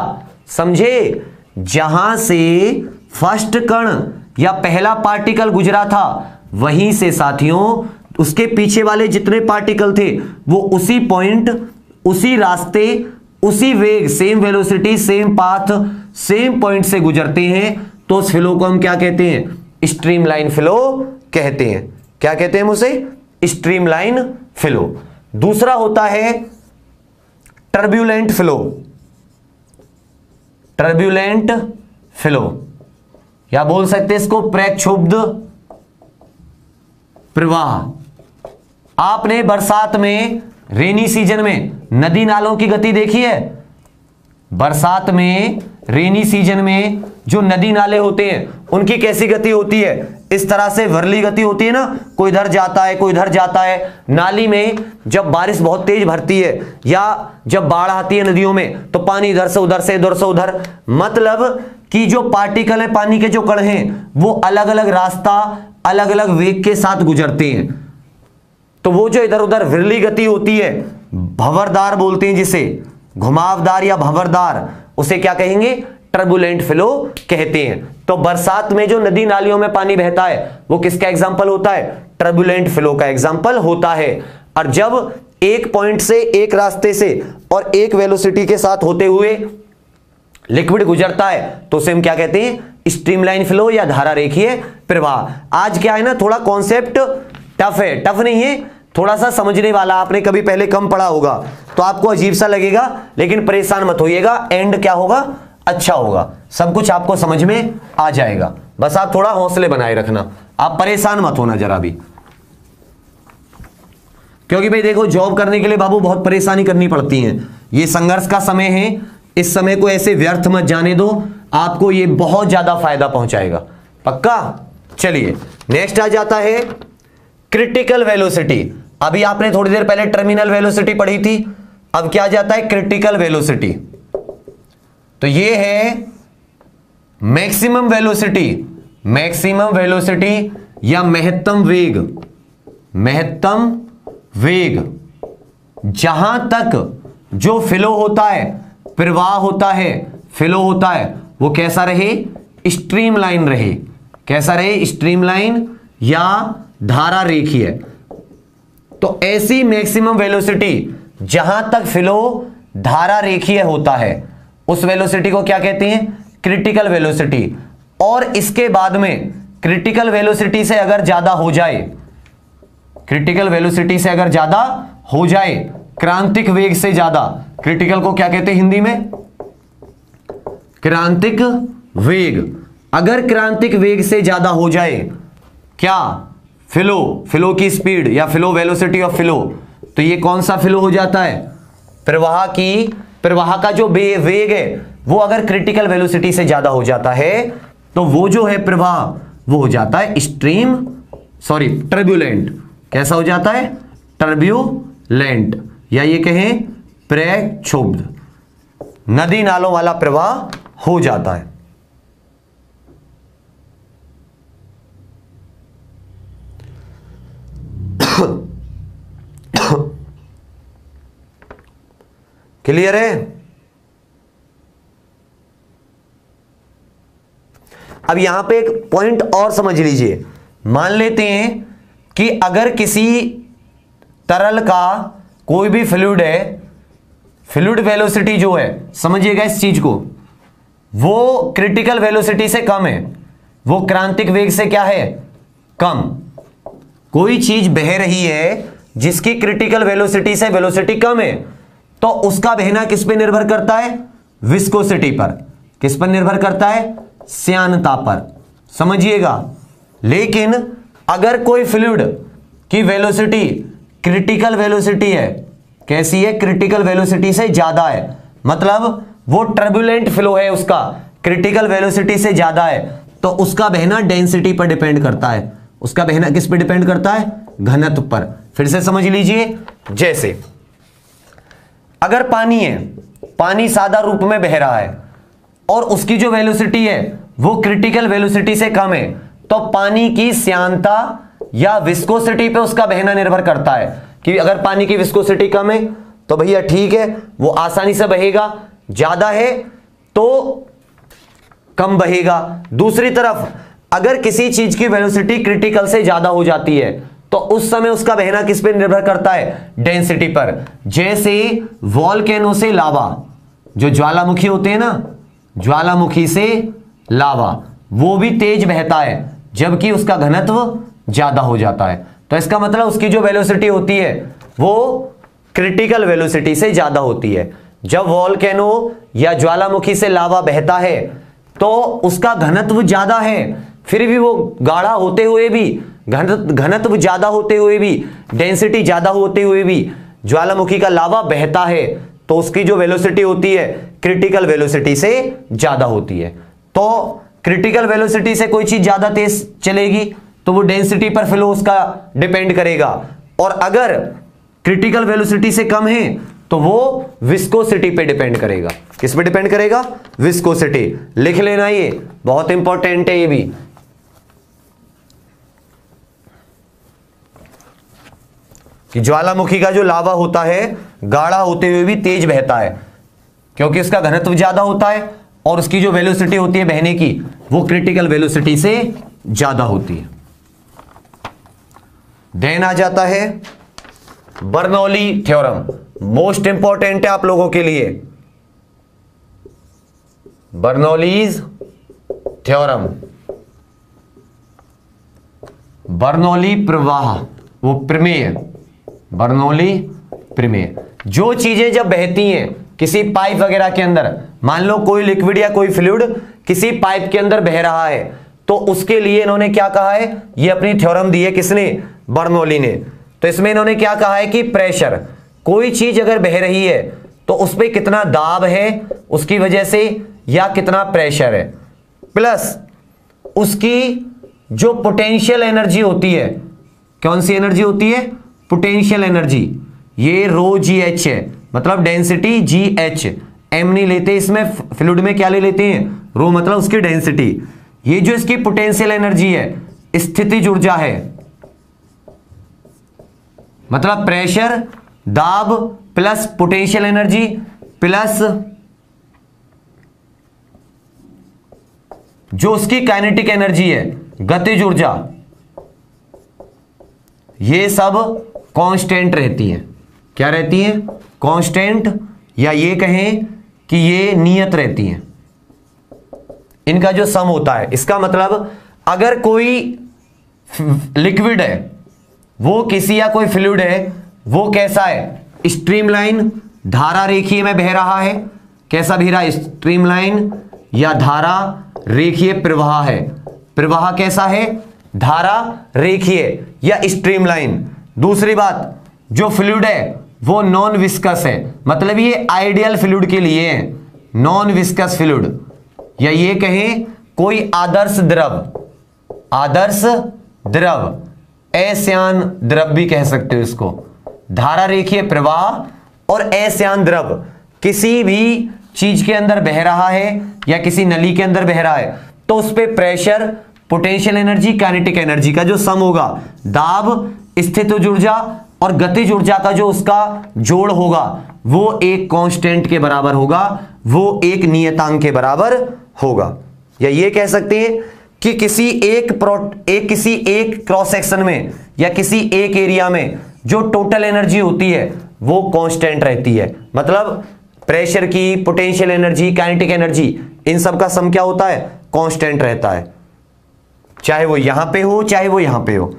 समझे, जहां से फर्स्ट कण या पहला पार्टिकल गुजरा था वहीं से साथियों उसके पीछे वाले जितने पार्टिकल थे वो उसी पॉइंट, उसी रास्ते, उसी वेग, same velocity, same path, same point से गुजरते हैं, तो उस फ्लो को हम क्या कहते हैं, स्ट्रीमलाइन फ्लो कहते हैं। क्या कहते हैं उसे, स्ट्रीमलाइन फ्लो। दूसरा होता है टर्ब्यूलेंट फ्लो, टर्ब्यूलेंट फ्लो, या बोल सकते हैं इसको प्रक्षुब्ध प्रवाह। आपने बरसात में, रेनी सीजन में नदी नालों की गति देखी है, बरसात में, रेनी सीजन में जो नदी नाले होते हैं उनकी कैसी गति होती है, इस तरह से वर्ली गति होती है ना, कोई इधर जाता है, कोई इधर जाता है। नाली में जब बारिश बहुत तेज भरती है या जब बाढ़ आती है नदियों में, तो पानी इधर से उधर से, इधर से उधर, मतलब कि जो पार्टिकल है, पानी के जो कण हैं, वो अलग अलग रास्ता, अलग अलग वेग के साथ गुजरते हैं। तो वो जो इधर उधर विरली गति होती है, भंवरदार बोलते हैं जिसे, घुमावदार या भंवरदार, उसे क्या कहेंगे, टर्बुलेंट फ्लो कहते हैं। तो बरसात में जो नदी नालियों में पानी बहता है वो किसका एग्जांपल होता है, टर्बुलेंट फ्लो का एग्जांपल होता है। और जब एक पॉइंट से, एक रास्ते से और एक वेलोसिटी के साथ होते हुए लिक्विड गुजरता है तो उसे हम क्या कहते हैं, स्ट्रीमलाइन फ्लो या धारा रेखीय प्रवाह। आज क्या है ना, थोड़ा कॉन्सेप्ट टफ है, टफ नहीं है, थोड़ा सा समझने वाला, आपने कभी पहले कम पढ़ा होगा तो आपको अजीब सा लगेगा, लेकिन परेशान मत होइएगा, एंड क्या होगा, अच्छा होगा, सब कुछ आपको समझ में आ जाएगा। बस आप थोड़ा हौसले बनाए रखना, आप परेशान मत होना जरा भी, क्योंकि भाई देखो जॉब करने के लिए बाबू बहुत परेशानी करनी पड़ती है, ये संघर्ष का समय है, इस समय को ऐसे व्यर्थ मत जाने दो, आपको ये बहुत ज्यादा फायदा पहुंचाएगा, पक्का। चलिए नेक्स्ट आ जाता है क्रिटिकल वेलोसिटी। अभी आपने थोड़ी देर पहले टर्मिनल वेलोसिटी पढ़ी थी, अब क्या जाता है, क्रिटिकल वेलोसिटी। तो ये है मैक्सिमम वेलोसिटी, मैक्सिमम वेलोसिटी या महत्तम वेग, महत्तम वेग, जहां तक जो फ्लो होता है, प्रवाह होता है, फ्लो होता है, वो कैसा रहे, स्ट्रीमलाइन रहे। कैसा रहे, स्ट्रीमलाइन या धारा रेखीय। तो ऐसी मैक्सिमम वेलोसिटी जहां तक फ्लो धारा रेखीय होता है उस वेलोसिटी को क्या कहते हैं, क्रिटिकल वेलोसिटी। और इसके बाद में क्रिटिकल वेलोसिटी से अगर ज्यादा हो जाए, क्रिटिकल वेलोसिटी से अगर ज्यादा हो जाए, क्रांतिक वेग से ज्यादा, क्रिटिकल को क्या कहते हैं हिंदी में, क्रांतिक वेग। अगर क्रांतिक वेग से ज्यादा हो जाए क्या, फ्लो, फ्लो की स्पीड या फ्लो वेलोसिटी ऑफ फ्लो, तो ये कौन सा फ्लो हो जाता है, प्रवाह की, प्रवाह का जो वेग है वो अगर क्रिटिकल वेलोसिटी से ज्यादा हो जाता है तो वो जो है प्रवाह वो हो जाता है टर्ब्यूलेंट। कैसा हो जाता है, टर्ब्यूलेंट, या ये कहें प्रक्षुब्ध, नदी नालों वाला प्रवाह हो जाता है। क्लियर है? अब यहां पे एक पॉइंट और समझ लीजिए। मान लेते हैं कि अगर किसी तरल का कोई भी फ्लूइड है, फ्लूइड वेलोसिटी जो है, समझिएगा इस चीज को, वो क्रिटिकल वेलोसिटी से कम है, वो क्रांतिक वेग से क्या है, कम। कोई चीज बह रही है जिसकी क्रिटिकल वेलोसिटी से वेलोसिटी कम है, तो उसका बहना किस पे निर्भर करता है, विस्कोसिटी पर। किस पर निर्भर करता है, श्यानता पर, समझिएगा। लेकिन अगर कोई फ्लूइड की वेलोसिटी क्रिटिकल वेलोसिटी है, कैसी है, क्रिटिकल वेलोसिटी से ज्यादा है, मतलब वो टर्बुलेंट फ्लो है, उसका क्रिटिकल वेलोसिटी से ज्यादा है, तो उसका बहना डेंसिटी पर डिपेंड करता है। उसका बहना किस पर डिपेंड करता है, घनत्व पर। फिर से समझ लीजिए, जैसे अगर पानी है, पानी सादा रूप में बह रहा है और उसकी जो वेलोसिटी है वो क्रिटिकल वेलोसिटी से कम है, तो पानी की श्यानता या विस्कोसिटी पे उसका बहना निर्भर करता है कि अगर पानी की विस्कोसिटी कम है तो भैया ठीक है, वो आसानी से बहेगा, ज्यादा है तो कम बहेगा। दूसरी तरफ अगर किसी चीज की वेलोसिटी क्रिटिकल से ज्यादा हो जाती है तो उस समय उसका बहना किस पे निर्भर करता है, डेंसिटी पर। जैसे वॉल्केनो से लावा, जो ज्वालामुखी होते हैं ना, ज्वालामुखी से लावा, वो भी तेज बहता है जबकि उसका घनत्व ज्यादा हो जाता है। तो इसका मतलब उसकी जो वेलोसिटी होती है वो क्रिटिकल वेलोसिटी से ज्यादा होती है। जब वॉल्केनो या ज्वालामुखी से लावा बहता है तो उसका घनत्व ज्यादा है, फिर भी वो गाढ़ा होते हुए भी, घनत्व ज्यादा होते हुए भी, डेंसिटी ज्यादा होते हुए भी ज्वालामुखी का लावा बहता है, तो उसकी जो वेलोसिटी होती है क्रिटिकल वेलोसिटी से ज्यादा होती है। तो क्रिटिकल वेलोसिटी से कोई चीज ज्यादा तेज चलेगी तो वो डेंसिटी पर फ्लो उसका डिपेंड करेगा, और अगर क्रिटिकल वेलोसिटी से कम है तो वो विस्कोसिटी पे डिपेंड करेगा। किस पे डिपेंड करेगा, विस्कोसिटी। लिख लेना, ये बहुत इंपॉर्टेंट है ये भी। कि ज्वालामुखी का जो लावा होता है गाढ़ा होते हुए भी तेज बहता है क्योंकि उसका घनत्व ज्यादा होता है और उसकी जो वेलोसिटी होती है बहने की वो क्रिटिकल वेलोसिटी से ज्यादा होती है। देन आ जाता है बर्नौली थ्योरम, मोस्ट इंपॉर्टेंट है आप लोगों के लिए, बर्नौलीज थ्योरम। बर्नौली प्रवाह, वो प्रमेय, बर्नौली प्रमेय। जो चीजें जब बहती हैं किसी पाइप वगैरह के अंदर, मान लो कोई लिक्विड या कोई फ्लूइड किसी पाइप के अंदर बह रहा है, तो उसके लिए इन्होंने क्या कहा है, ये अपनी थ्योरम दी है, किसने, बर्नौली ने। तो इसमें इन्होंने क्या कहा है कि प्रेशर, कोई चीज अगर बह रही है तो उस पर कितना दाब है उसकी वजह से, या कितना प्रेशर है, प्लस उसकी जो पोटेंशियल एनर्जी होती है, कौन सी एनर्जी होती है, पोटेंशियल एनर्जी, ये रो जी एच है, मतलब डेंसिटी जी एच, एम नहीं लेते इसमें, फ्लूइड में क्या ले लेते हैं, रो, मतलब उसकी डेंसिटी। ये जो इसकी पोटेंशियल एनर्जी है, स्थितिज ऊर्जा है, मतलब प्रेशर, दाब प्लस पोटेंशियल एनर्जी प्लस जो उसकी काइनेटिक एनर्जी है, गतिज ऊर्जा, ये सब कांस्टेंट रहती हैं। क्या रहती हैं, कांस्टेंट, या ये कहें कि ये नियत रहती हैं। इनका जो सम होता है, इसका मतलब अगर कोई लिक्विड है, वो किसी, या कोई फ्लूइड है, वो कैसा है, स्ट्रीमलाइन, धारा रेखीय में बह रहा है, कैसा बह रहा है, स्ट्रीमलाइन या धारा रेखीय प्रवाह है। प्रवाह कैसा है, धारा रेखीय या स्ट्रीमलाइन। दूसरी बात, जो फ्लूइड है वो नॉन विस्कस है, मतलब ये आइडियल फ्लूइड के लिए है, नॉन विस्कस फ्लूइड, या ये कहें कोई आदर्श द्रव, आदर्श द्रव, अश्यान द्रव भी कह सकते हो इसको। धारा रेखीय प्रवाह और अश्यान द्रव किसी भी चीज के अंदर बह रहा है या किसी नली के अंदर बह रहा है, तो उस पे pressure, potential energy, kinetic energy का जो सम होगा, दाब, स्थितिज ऊर्जा और गतिज ऊर्जा का जो उसका जोड़ होगा वो एक कांस्टेंट के बराबर होगा, वो एक नियतांक के बराबर होगा। या ये कह सकते हैं कि किसी एक क्रॉस सेक्शन में या किसी एक एरिया में जो टोटल एनर्जी होती है वो कांस्टेंट रहती है। मतलब प्रेशर की, पोटेंशियल एनर्जी, काइनेटिक एनर्जी, इन सब का सम क्या होता है? कांस्टेंट रहता है, चाहे वो यहां पे हो चाहे वो यहां पे हो।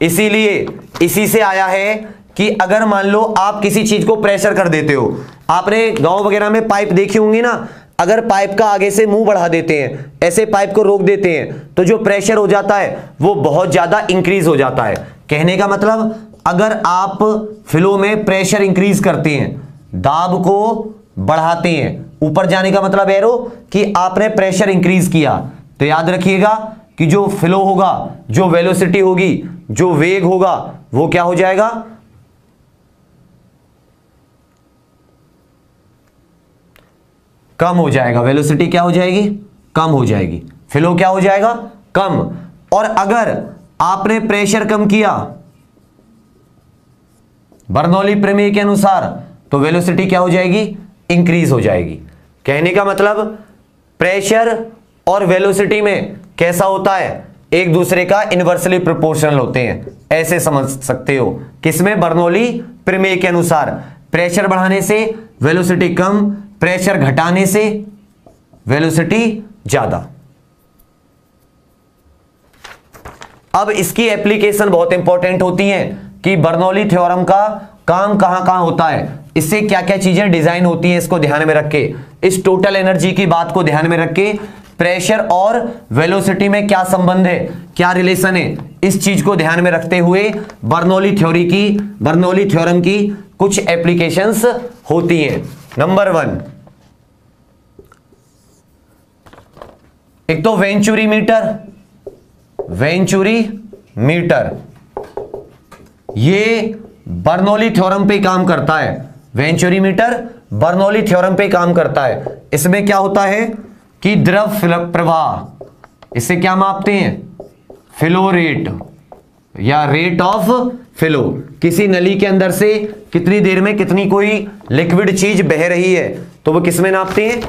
इसीलिए इसी से आया है कि अगर मान लो आप किसी चीज को प्रेशर कर देते हो, आपने गांव वगैरह में पाइप देखी होंगी ना, अगर पाइप का आगे से मुंह बढ़ा देते हैं, ऐसे पाइप को रोक देते हैं, तो जो प्रेशर हो जाता है वो बहुत ज्यादा इंक्रीज हो जाता है। कहने का मतलब अगर आप फ्लो में प्रेशर इंक्रीज करते हैं, दाब को बढ़ाते हैं, ऊपर जाने का मतलब एरो कि आपने प्रेशर इंक्रीज किया, तो याद रखिएगा कि जो फ्लो होगा, जो वेलोसिटी होगी, जो वेग होगा, वो क्या हो जाएगा? कम हो जाएगा। वेलोसिटी क्या हो जाएगी? कम हो जाएगी। फ्लो क्या हो जाएगा? कम। और अगर आपने प्रेशर कम किया बर्नौली प्रमेय के अनुसार, तो वेलोसिटी क्या हो जाएगी? इंक्रीज हो जाएगी। कहने का मतलब प्रेशर और वेलोसिटी में कैसा होता है? एक दूसरे का इनवर्सली प्रोपोर्शनल होते हैं, ऐसे समझ सकते हो। किसमें? बर्नौली प्रमेय के अनुसार। प्रेशर बढ़ाने से वेलोसिटी कम, प्रेशर घटाने से वेलोसिटी ज्यादा। अब इसकी एप्लीकेशन बहुत इंपॉर्टेंट होती है कि बर्नौली थ्योरम का काम कहां कहां होता है, इससे क्या क्या चीजें डिजाइन होती हैं, इसको ध्यान में रख के, इस टोटल एनर्जी की बात को ध्यान में रख के प्रेशर और वेलोसिटी में क्या संबंध है, क्या रिलेशन है, इस चीज को ध्यान में रखते हुए बर्नौली थ्योरम की कुछ एप्लीकेशंस होती हैं। नंबर 1, एक तो वेंचुरी मीटर, ये बर्नौली थ्योरम पे काम करता है। वेंचुरी मीटर बर्नौली थ्योरम पे काम करता है। इसमें क्या होता है कि द्रव प्रवाह, इससे क्या मापते हैं? फ्लो रेट या रेट ऑफ फ्लो। किसी नली के अंदर से कितनी देर में कितनी कोई लिक्विड चीज बह रही है, तो वो किसमें नापते हैं?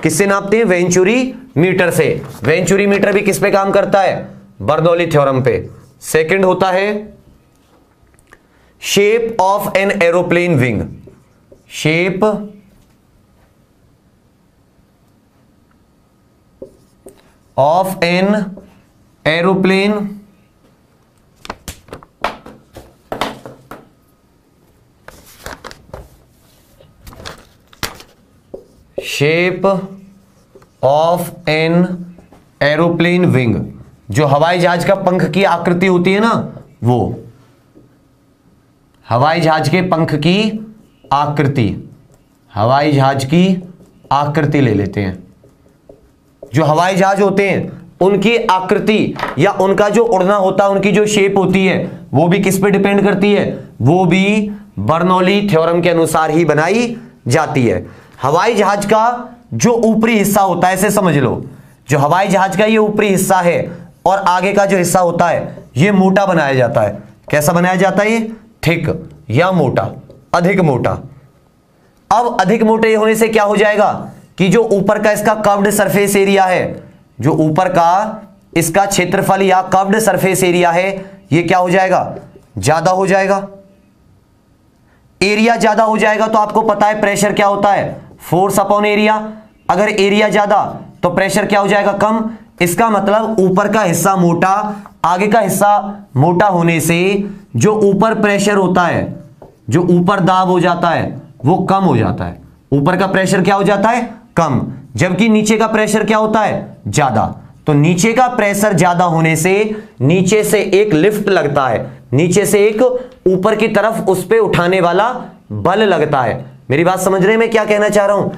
किससे नापते हैं? वेंचुरी मीटर से। वेंचुरी मीटर भी किस पे काम करता है? बर्नौली थ्योरम पे। सेकंड होता है shape of an aeroplane wing. Shape of an aeroplane shape of an aeroplane wing, जो हवाई जहाज का पंख की आकृति होती है ना, वो हवाई जहाज के पंख की आकृति, हवाई जहाज की आकृति ले लेते हैं। जो हवाई जहाज होते हैं उनकी आकृति या उनका जो उड़ना होता है, उनकी जो शेप होती है, वो भी किस पे डिपेंड करती है? वो भी बर्नौली थ्योरम के अनुसार ही बनाई जाती है। हवाई जहाज का जो ऊपरी हिस्सा होता है, ऐसे समझ लो, जो हवाई जहाज का ये ऊपरी हिस्सा है और आगे का जो हिस्सा होता है, ये मोटा बनाया जाता है। कैसा बनाया जाता है? ये थिक या मोटा, अधिक मोटा। अब अधिक मोटे होने से क्या हो जाएगा कि जो ऊपर का इसका कर्व्ड सरफेस एरिया है, जो ऊपर का इसका क्षेत्रफल या कर्व्ड सरफेस एरिया है, ये क्या हो जाएगा? ज्यादा हो जाएगा। एरिया ज्यादा हो जाएगा तो आपको पता है प्रेशर क्या होता है? Force upon area. अगर एरिया ज्यादा तो प्रेशर क्या हो जाएगा? कम। इसका मतलब ऊपर का हिस्सा मोटा, आगे का हिस्सा मोटा होने से जो ऊपर प्रेशर होता है, जो ऊपर दाब हो जाता है, वो कम हो जाता है। ऊपर का प्रेशर क्या हो जाता है? कम। जबकि नीचे का प्रेशर क्या होता है? ज्यादा। तो नीचे का प्रेशर ज्यादा होने से नीचे से एक लिफ्ट लगता है, नीचे से एक ऊपर की तरफ उस पे उठाने वाला बल लगता है। मेरी बात समझ रहे हैं मैं क्या कहना चाह रहा हूं?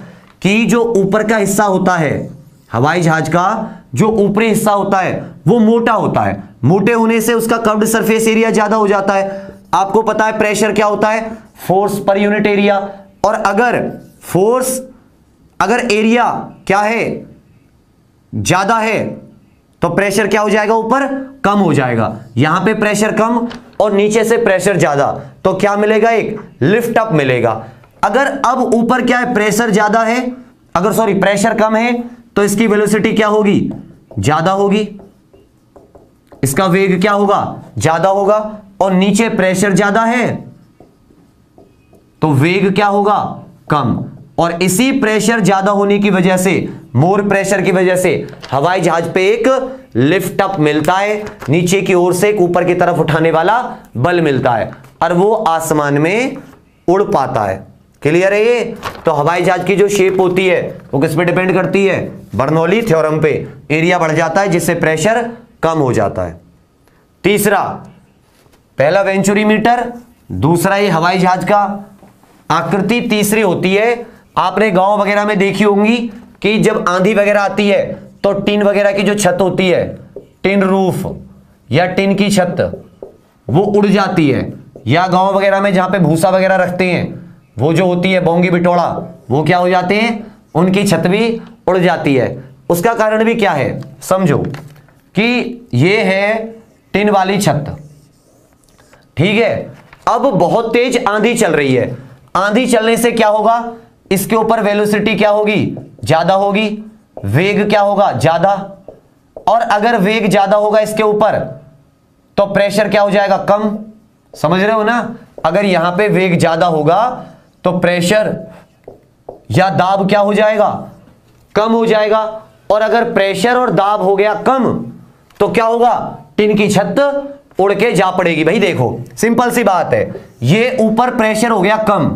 कि जो ऊपर का हिस्सा होता है हवाई जहाज का, जो ऊपरी हिस्सा होता है वो मोटा होता है। मोटे होने से उसका कर्व्ड सरफेस एरिया ज्यादा हो जाता है। आपको पता है प्रेशर क्या होता है? Force per unit area. और अगर एरिया क्या है? ज्यादा है, तो प्रेशर क्या हो जाएगा, ऊपर कम हो जाएगा। यहां पे प्रेशर कम और नीचे से प्रेशर ज्यादा, तो क्या मिलेगा, एक लिफ्ट अप मिलेगा। अगर अब ऊपर क्या है, प्रेशर ज्यादा है, अगर सॉरी प्रेशर कम है तो इसकी वेलोसिटी क्या होगी, ज्यादा होगी, इसका वेग क्या होगा, ज्यादा होगा। और नीचे प्रेशर ज्यादा है तो वेग क्या होगा, कम। और इसी प्रेशर ज्यादा होने की वजह से, मोर प्रेशर की वजह से हवाई जहाज पे एक लिफ्ट अप मिलता है, नीचे की ओर से एक ऊपर की तरफ उठाने वाला बल मिलता है और वो आसमान में उड़ पाता है। क्लियर है ये? तो हवाई जहाज की जो शेप होती है वो किस पे डिपेंड करती है, बर्नौली थ्योरम पे। एरिया बढ़ जाता है जिससे प्रेशर कम हो जाता है। तीसरा, पहला वेंचुरी मीटर, दूसरा ये हवाई जहाज का आकृति। तीसरी होती है, आपने गांव वगैरह में देखी होंगी कि जब आंधी वगैरह आती है तो टिन वगैरह की जो छत होती है, टिन रूफ या टिन की छत, वो उड़ जाती है। या गांव वगैरह में जहां पे भूसा वगैरह रखते हैं, वो जो होती है बोंगी बिटोड़ा, वो क्या हो जाते हैं, उनकी छत भी उड़ जाती है। उसका कारण भी क्या है, समझो कि ये है टिन वाली छत, ठीक है। अब बहुत तेज आंधी चल रही है, आंधी चलने से क्या होगा, इसके ऊपर वेलोसिटी क्या होगी, ज्यादा होगी, वेग क्या होगा, ज्यादा। और अगर वेग ज्यादा होगा इसके ऊपर तो प्रेशर क्या हो जाएगा, कम। समझ रहे हो ना? अगर यहां पे वेग ज्यादा होगा तो प्रेशर या दाब क्या हो जाएगा, कम हो जाएगा। और अगर प्रेशर और दाब हो गया कम तो क्या होगा, टिन की छत उड़ के जा पड़ेगी। भाई देखो, सिंपल सी बात है, ये ऊपर प्रेशर हो गया कम।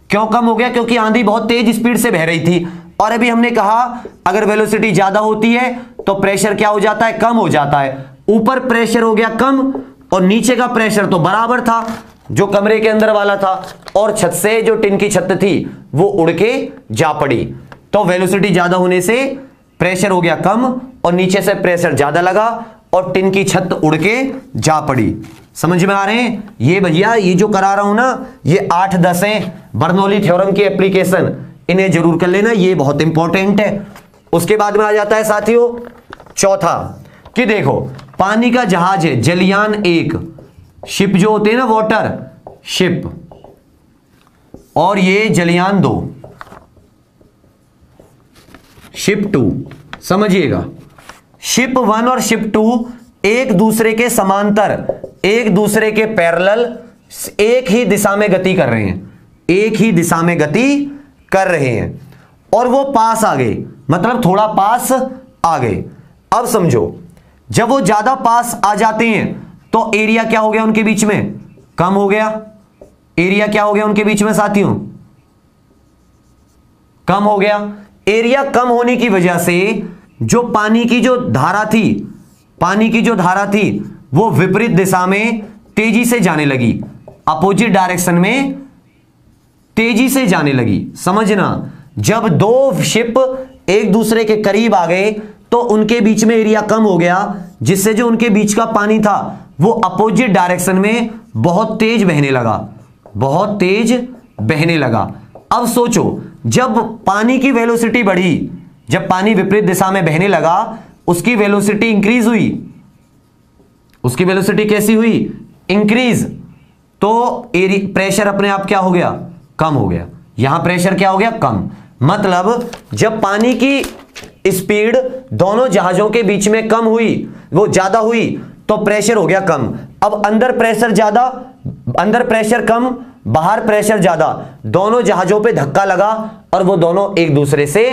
क्यों कम हो गया, क्योंकि आंधी बहुत तेज स्पीड से बह रही थी। और अभी हमने कहा अगर वेलोसिटी ज्यादा होती है तो प्रेशर क्या हो जाता है, कम हो जाता है। ऊपर प्रेशर हो गया कम और नीचे का प्रेशर तो बराबर था जो कमरे के अंदर वाला था, और छत से जो टिन की छत थी वो उड़ के जा पड़ी। तो वेलोसिटी ज्यादा होने से प्रेशर हो गया कम और नीचे से प्रेशर ज्यादा लगा और टिन की छत उड़ के जा पड़ी। समझ में आ रहे हैं? ये भैया ये जो करा रहा हूं ना, ये 8-10 है बर्नौली थ्योरम की एप्लीकेशन, इन्हें जरूर कर लेना, ये बहुत इंपॉर्टेंट है। उसके बाद में आ जाता है साथियों चौथा, कि देखो पानी का जहाज है जलयान 1, शिप जो होते हैं ना वाटर शिप, और ये जलयान 2 शिप 2। समझिएगा, शिप 1 और शिप 2 एक दूसरे के समांतर, एक दूसरे के पैरेलल, एक ही दिशा में गति कर रहे हैं, एक ही दिशा में गति कर रहे हैं। और वो पास आ गए, मतलब थोड़ा पास आ गए। अब समझो, जब वो ज्यादा पास आ जाते हैं तो एरिया क्या हो गया उनके बीच में, कम हो गया। एरिया क्या हो गया उनके बीच में साथियों, कम हो गया। एरिया कम होने की वजह से जो पानी की जो धारा थी, पानी की जो धारा थी वो विपरीत दिशा में तेजी से जाने लगी, अपोजिट डायरेक्शन में तेजी से जाने लगी। समझना, जब दो शिप एक दूसरे के करीब आ गए तो उनके बीच में एरिया कम हो गया, जिससे जो उनके बीच का पानी था वो अपोजिट डायरेक्शन में बहुत तेज बहने लगा, बहुत तेज बहने लगा। अब सोचो, जब पानी की वेलोसिटी बढ़ी, जब पानी विपरीत दिशा में बहने लगा, उसकी वेलोसिटी इंक्रीज हुई। उसकी वेलोसिटी कैसी हुई, इंक्रीज। तो प्रेशर अपने आप क्या हो गया, कम हो गया। यहां प्रेशर क्या हो गया, कम। मतलब जब पानी की स्पीड दोनों जहाजों के बीच में कम हुई, वो ज्यादा हुई, तो प्रेशर हो गया कम। अब अंदर प्रेशर ज्यादा, अंदर प्रेशर कम, बाहर प्रेशर ज्यादा, दोनों जहाजों पे धक्का लगा और वो दोनों एक दूसरे से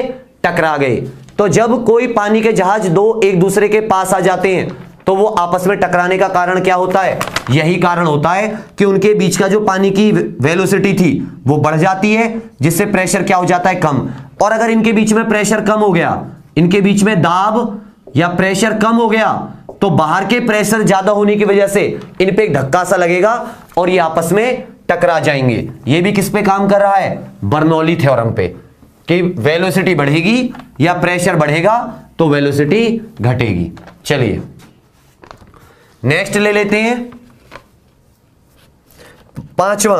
टकरा गए। तो जब कोई पानी के जहाज दो एक दूसरे के पास आ जाते हैं तो वो आपस में टकराने का कारण क्या होता है, यही कारण होता है कि उनके बीच का जो पानी की वेलोसिटी थी वो बढ़ जाती है, जिससे प्रेशर क्या हो जाता है, कम। और अगर इनके बीच में प्रेशर कम हो गया, इनके बीच में दाब या प्रेशर कम हो गया, तो बाहर के प्रेशर ज्यादा होने की वजह से इन पे एक धक्का सा लगेगा और ये आपस में टकरा जाएंगे। ये भी किस पे काम कर रहा है, बर्नौली थ्योरम पे, कि वेलोसिटी बढ़ेगी या प्रेशर बढ़ेगा तो वेलोसिटी घटेगी। चलिए नेक्स्ट ले लेते हैं, पांचवा।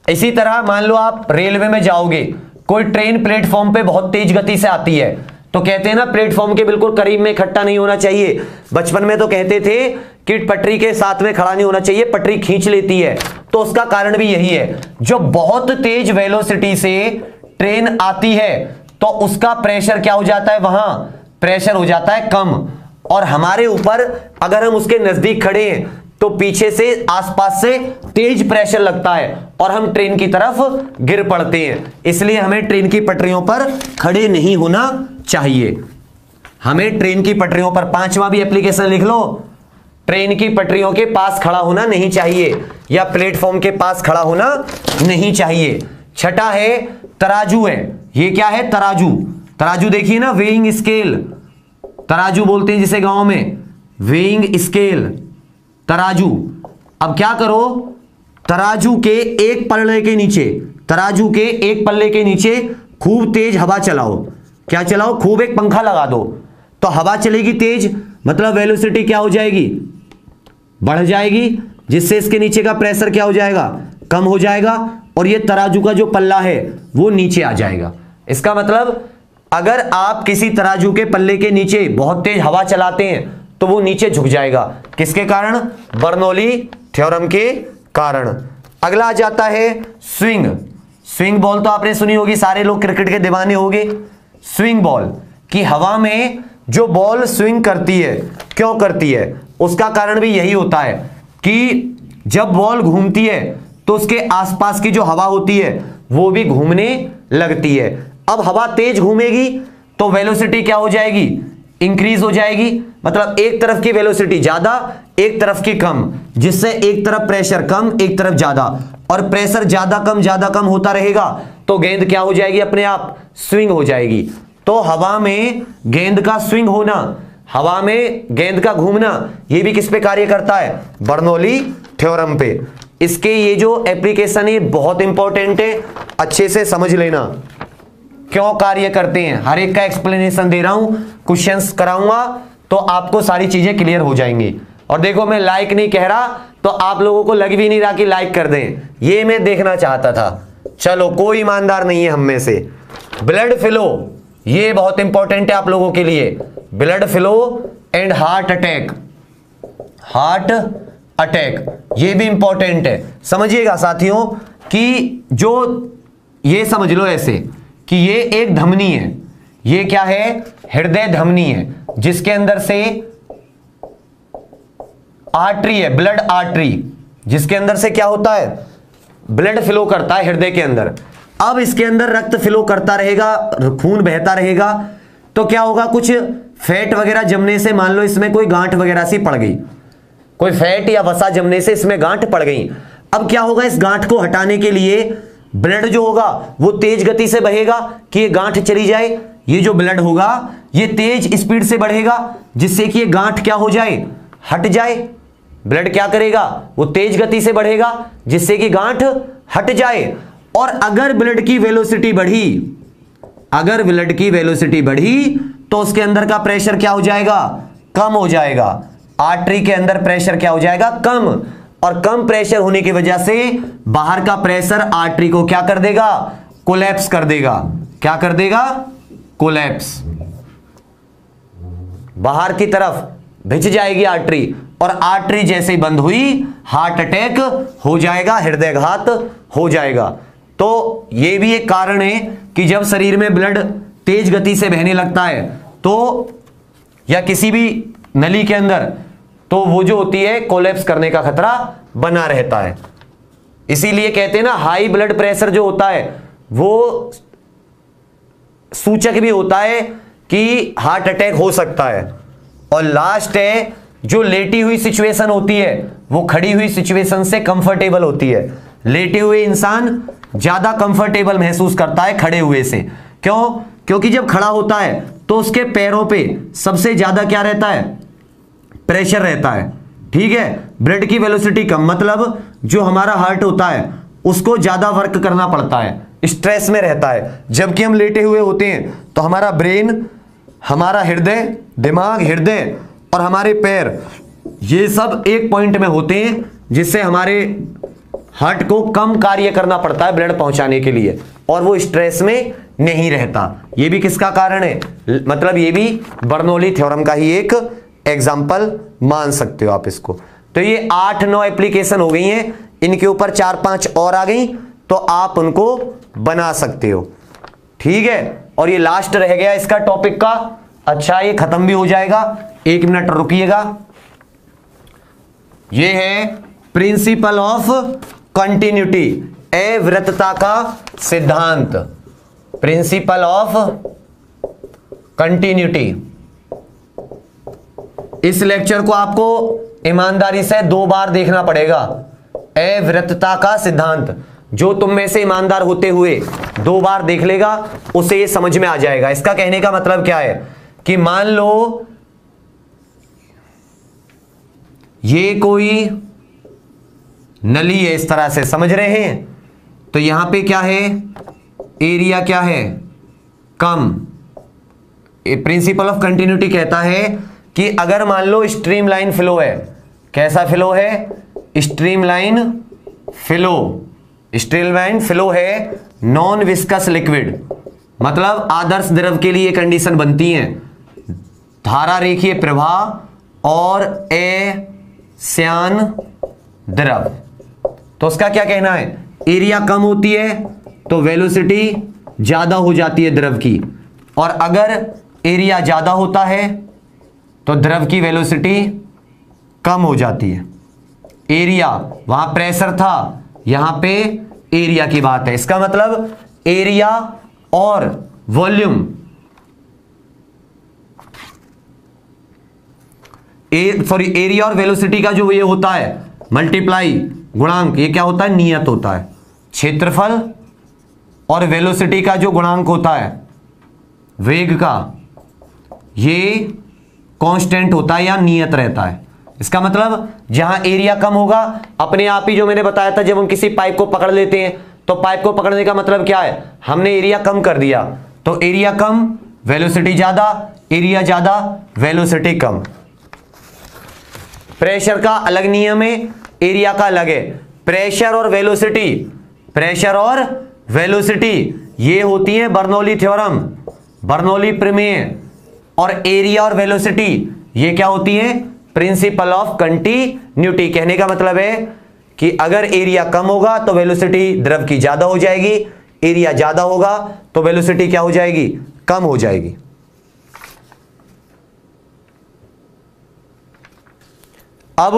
इसी तरह मान लो आप रेलवे में जाओगे, कोई ट्रेन प्लेटफॉर्म पे बहुत तेज गति से आती है, तो कहते हैं ना प्लेटफॉर्म के बिल्कुल करीब में इकट्ठा नहीं होना चाहिए। बचपन में तो कहते थे कि पटरी के साथ में खड़ा नहीं होना चाहिए, पटरी खींच लेती है। तो उसका कारण भी यही है, जो बहुत तेज वेलोसिटी से ट्रेन आती है तो उसका प्रेशर क्या हो जाता है, वहां प्रेशर हो जाता है कम, और हमारे ऊपर अगर हम उसके नजदीक खड़े हैं तो पीछे से आसपास से तेज प्रेशर लगता है और हम ट्रेन की तरफ गिर पड़ते हैं। इसलिए हमें ट्रेन की पटरियों पर खड़े नहीं होना चाहिए। हमें ट्रेन की पटरियों पर, 5वां भी एप्लीकेशन लिख लो, ट्रेन की पटरियों के पास खड़ा होना नहीं चाहिए या प्लेटफॉर्म के पास खड़ा होना नहीं चाहिए। छठा है तराजू है। ये क्या है, तराजू। तराजू देखिए ना, वेइंग स्केल, तराजू बोलते हैं जिसे गांव में, वेइंग स्केल, तराजू। अब क्या करो, तराजू के एक पल्ले के नीचे, तराजू के एक पल्ले के नीचे खूब तेज हवा चलाओ। क्या चलाओ, खूब एक पंखा लगा दो, तो हवा चलेगी तेज, मतलब वेलोसिटी क्या हो जाएगी, बढ़ जाएगी, जिससे इसके नीचे का प्रेशर क्या हो जाएगा, कम हो जाएगा, और ये तराजू का जो पल्ला है वो नीचे आ जाएगा। इसका मतलब अगर आप किसी तराजू के पल्ले के नीचे बहुत तेज हवा चलाते हैं तो वो नीचे झुक जाएगा। किसके कारण, बर्नौली थ्योरम के कारण। अगला आ जाता है स्विंग। स्विंग बॉल तो आपने सुनी होगी, सारे लोग क्रिकेट के दीवाने होंगे। स्विंग बॉल की हवा में जो बॉल स्विंग करती है, क्यों करती है, उसका कारण भी यही होता है कि जब बॉल घूमती है तो उसके आसपास की जो हवा होती है वो भी घूमने लगती है। अब हवा तेज घूमेगी तो वेलोसिटी क्या हो जाएगी, इंक्रीज हो जाएगी, मतलब एक तरफ की वेलोसिटी ज्यादा, एक तरफ की कम, जिससे एक तरफ प्रेशर कम, एक तरफ ज्यादा, और प्रेशर ज्यादा कम होता रहेगा तो गेंद क्या हो जाएगी, अपने आप स्विंग हो जाएगी। तो हवा में गेंद का स्विंग होना, हवा में गेंद का घूमना, यह भी किस पे कार्य करता है, बर्नौली थ्योरम पे। इसके ये जो एप्लीकेशन है बहुत इंपॉर्टेंट है, अच्छे से समझ लेना क्यों कार्य करते हैं। हर एक का एक्सप्लेनेशन दे रहा हूं, क्वेश्चंस कराऊंगा तो आपको सारी चीजें क्लियर हो जाएंगी। और देखो मैं लाइक नहीं कह रहा तो आप लोगों को लग भी नहीं रहा कि लाइक कर दें, ये मैं देखना चाहता था। चलो कोई ईमानदार नहीं है हम में से। ब्लड फ्लो, ये बहुत इंपॉर्टेंट है आप लोगों के लिए। Blood flow and heart attack, heart attack ये भी इंपॉर्टेंट है। समझिएगा साथियों कि जो ये समझ लो ऐसे कि ये एक धमनी है, ये क्या है, हृदय धमनी है, जिसके अंदर से आर्टरी है, ब्लड आर्टरी, जिसके अंदर से क्या होता है, ब्लड फ्लो करता है हृदय के अंदर। अब इसके अंदर रक्त फ्लो करता रहेगा, खून बहता रहेगा, तो क्या होगा, कुछ फैट वगैरह जमने से, मान लो इसमें कोई गांठ वगैरह सी पड़ गई, कोई फैट या वसा जमने से इसमें गांठ पड़ गई। अब क्या होगा, इस गांठ को हटाने के लिए ब्लड जो होगा वो तेज गति से बहेगा कि ये गांठ चली जाए। ये जो ब्लड होगा ये तेज स्पीड से बढ़ेगा जिससे कि ये गांठ क्या हो जाए, हट जाए। ब्लड क्या करेगा, वो तेज गति से बढ़ेगा जिससे कि गांठ हट जाए। और अगर ब्लड की वेलोसिटी बढ़ी, अगर ब्लड की वेलोसिटी बढ़ी तो उसके अंदर का प्रेशर क्या हो जाएगा, कम हो जाएगा। आर्टरी के अंदर प्रेशर क्या हो जाएगा, कम, और कम प्रेशर होने की वजह से बाहर का प्रेशर आर्टरी को क्या कर देगा, कोलैप्स कर देगा। क्या कर देगा, कोलैप्स, बाहर की तरफ भिज जाएगी आर्टरी, और आर्टरी जैसे ही बंद हुई हार्ट अटैक हो जाएगा, हृदयघात हो जाएगा। तो यह भी एक कारण है कि जब शरीर में ब्लड तेज गति से बहने लगता है तो, या किसी भी नली के अंदर, तो वो जो होती है कोलैप्स करने का खतरा बना रहता है। इसीलिए कहते हैं ना, हाई ब्लड प्रेशर जो होता है वो सूचक भी होता है कि हार्ट अटैक हो सकता है। और लास्ट है जो लेटी हुई सिचुएशन होती है वो खड़ी हुई सिचुएशन से कंफर्टेबल होती है। लेटे हुए इंसान ज्यादा कंफर्टेबल महसूस करता है खड़े हुए से। क्यों, क्योंकि जब खड़ा होता है तो उसके पैरों पे सबसे ज्यादा क्या रहता है, प्रेशर रहता है। ठीक है, ब्लड की वेलोसिटी कम, मतलब जो हमारा हार्ट होता है उसको ज्यादा वर्क करना पड़ता है, स्ट्रेस में रहता है। जबकि हम लेटे हुए होते हैं तो हमारा ब्रेन, हमारा हृदय, दिमाग, हृदय और हमारे पैर, ये सब एक पॉइंट में होते हैं, जिससे हमारे हार्ट को कम कार्य करना पड़ता है ब्लड पहुंचाने के लिए, और वो स्ट्रेस में नहीं रहता। ये भी किसका कारण है, मतलब ये भी बर्नौली थ्योरम का ही एक एग्जाम्पल मान सकते हो आप इसको। तो ये 8-9 एप्लीकेशन हो गई हैं, इनके ऊपर 4-5 और आ गई तो आप उनको बना सकते हो, ठीक है। और ये लास्ट रह गया इसका टॉपिक का। अच्छा, ये खत्म भी हो जाएगा, 1 मिनट रुकिएगा। ये है प्रिंसिपल ऑफ कंटिन्यूटी, अविरतता का सिद्धांत, प्रिंसिपल ऑफ कंटिन्यूटी। इस लेक्चर को आपको ईमानदारी से 2 बार देखना पड़ेगा। अविरतता का सिद्धांत, जो तुम में से ईमानदार होते हुए 2 बार देख लेगा उसे ये समझ में आ जाएगा। इसका कहने का मतलब क्या है कि मान लो ये कोई नली है, इस तरह से समझ रहे हैं, तो यहां पे क्या है, एरिया क्या है, कम। प्रिंसिपल ऑफ कंटिन्यूटी कहता है कि अगर मान लो स्ट्रीमलाइन फ्लो है, कैसा फ्लो है, स्ट्रीमलाइन फ्लो, स्ट्रीमलाइन फ्लो है नॉन विस्कस लिक्विड, मतलब आदर्श द्रव के लिए कंडीशन बनती है धारा रेखीय प्रवाह और अश्यान द्रव। तो उसका क्या कहना है, एरिया कम होती है तो वेलोसिटी ज्यादा हो जाती है द्रव की, और अगर एरिया ज्यादा होता है तो द्रव की वेलोसिटी कम हो जाती है। एरिया, वहां प्रेशर था, यहां पे एरिया की बात है। इसका मतलब एरिया और वॉल्यूम, एरिया और वेलोसिटी का जो ये होता है मल्टीप्लाई गुणांक, ये क्या होता है, नियत होता है। क्षेत्रफल और वेलोसिटी का जो गुणांक होता है वेग का, ये कांस्टेंट होता है या नियत रहता है। इसका मतलब जहां एरिया कम होगा, अपने आप ही जो मैंने बताया था, जब हम किसी पाइप को पकड़ लेते हैं तो पाइप को पकड़ने का मतलब क्या है, हमने एरिया कम कर दिया, तो एरिया कम वेलोसिटी ज्यादा, एरिया ज्यादा वेलोसिटी कम। प्रेशर का अलग नियम है, एरिया का अलग है। प्रेशर और वेलोसिटी, प्रेशर और वेलोसिटी ये होती है बर्नौली थ्योरम, बर्नौली प्रमेय, और एरिया और वेलोसिटी ये क्या होती है, प्रिंसिपल ऑफ कंटिन्यूटी। कहने का मतलब है कि अगर एरिया कम होगा तो वेलोसिटी द्रव की ज्यादा हो जाएगी, एरिया ज्यादा होगा तो वेलोसिटी क्या हो जाएगी, कम हो जाएगी। अब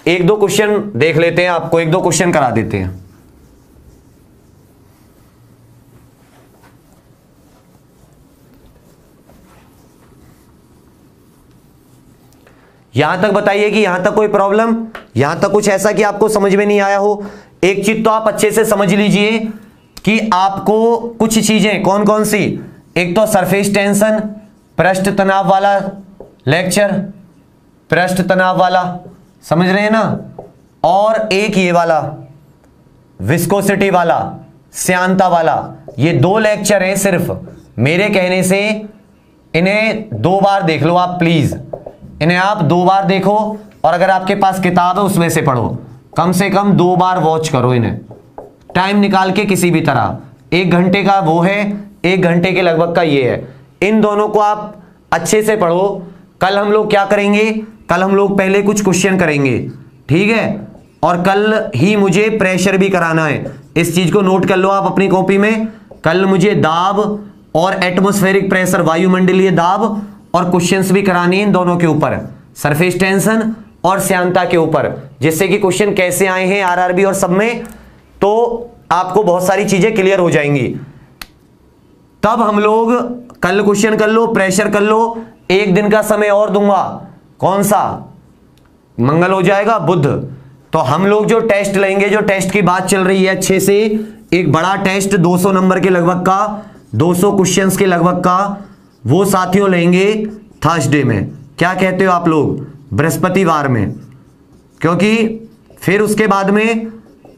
1-2 क्वेश्चन देख लेते हैं, आपको 1-2 क्वेश्चन करा देते हैं। यहां तक बताइए कि यहां तक कोई प्रॉब्लम, यहां तक कुछ ऐसा कि आपको समझ में नहीं आया हो। एक चीज तो आप अच्छे से समझ लीजिए कि आपको कुछ चीजें कौन कौन सी, एक तो सरफेस टेंशन, पृष्ठ तनाव वाला लेक्चर, पृष्ठ तनाव वाला, समझ रहे हैं ना, और एक ये वाला विस्कोसिटी वाला, श्यानता वाला। ये 2 लेक्चर हैं सिर्फ, मेरे कहने से इन्हें 2 बार देख लो आप प्लीज, इन्हें आप 2 बार देखो, और अगर आपके पास किताब है उसमें से पढ़ो, कम से कम 2 बार वॉच करो इन्हें, टाइम निकाल के किसी भी तरह। 1 घंटे का वो है, 1 घंटे के लगभग का ये है। इन दोनों को आप अच्छे से पढ़ो। कल हम लोग क्या करेंगे, कल हम लोग पहले कुछ क्वेश्चन करेंगे, ठीक है, और कल ही मुझे प्रेशर भी कराना है। इस चीज को नोट कर लो आप अपनी कॉपी में। कल मुझे दाब और एटमॉस्फेरिक प्रेशर, वायुमंडलीय दाब, और क्वेश्चंस भी कराने हैं इन दोनों के ऊपर, सरफेस टेंशन और श्यानता के ऊपर, जिससे कि क्वेश्चन कैसे आए हैं आरआरबी और सब में, तो आपको बहुत सारी चीजें क्लियर हो जाएंगी। तब हम लोग कल क्वेश्चन कर लो, प्रेशर कर लो। 1 दिन का समय और दूंगा, कौन सा, मंगल हो जाएगा, बुध, तो हम लोग जो टेस्ट लेंगे, जो टेस्ट की बात चल रही है अच्छे से, एक बड़ा टेस्ट 200 नंबर के लगभग का, 200 क्वेश्चंस के लगभग का, वो साथियों लेंगे थर्सडे में। क्या कहते हो आप लोग, बृहस्पतिवार में, क्योंकि फिर उसके बाद में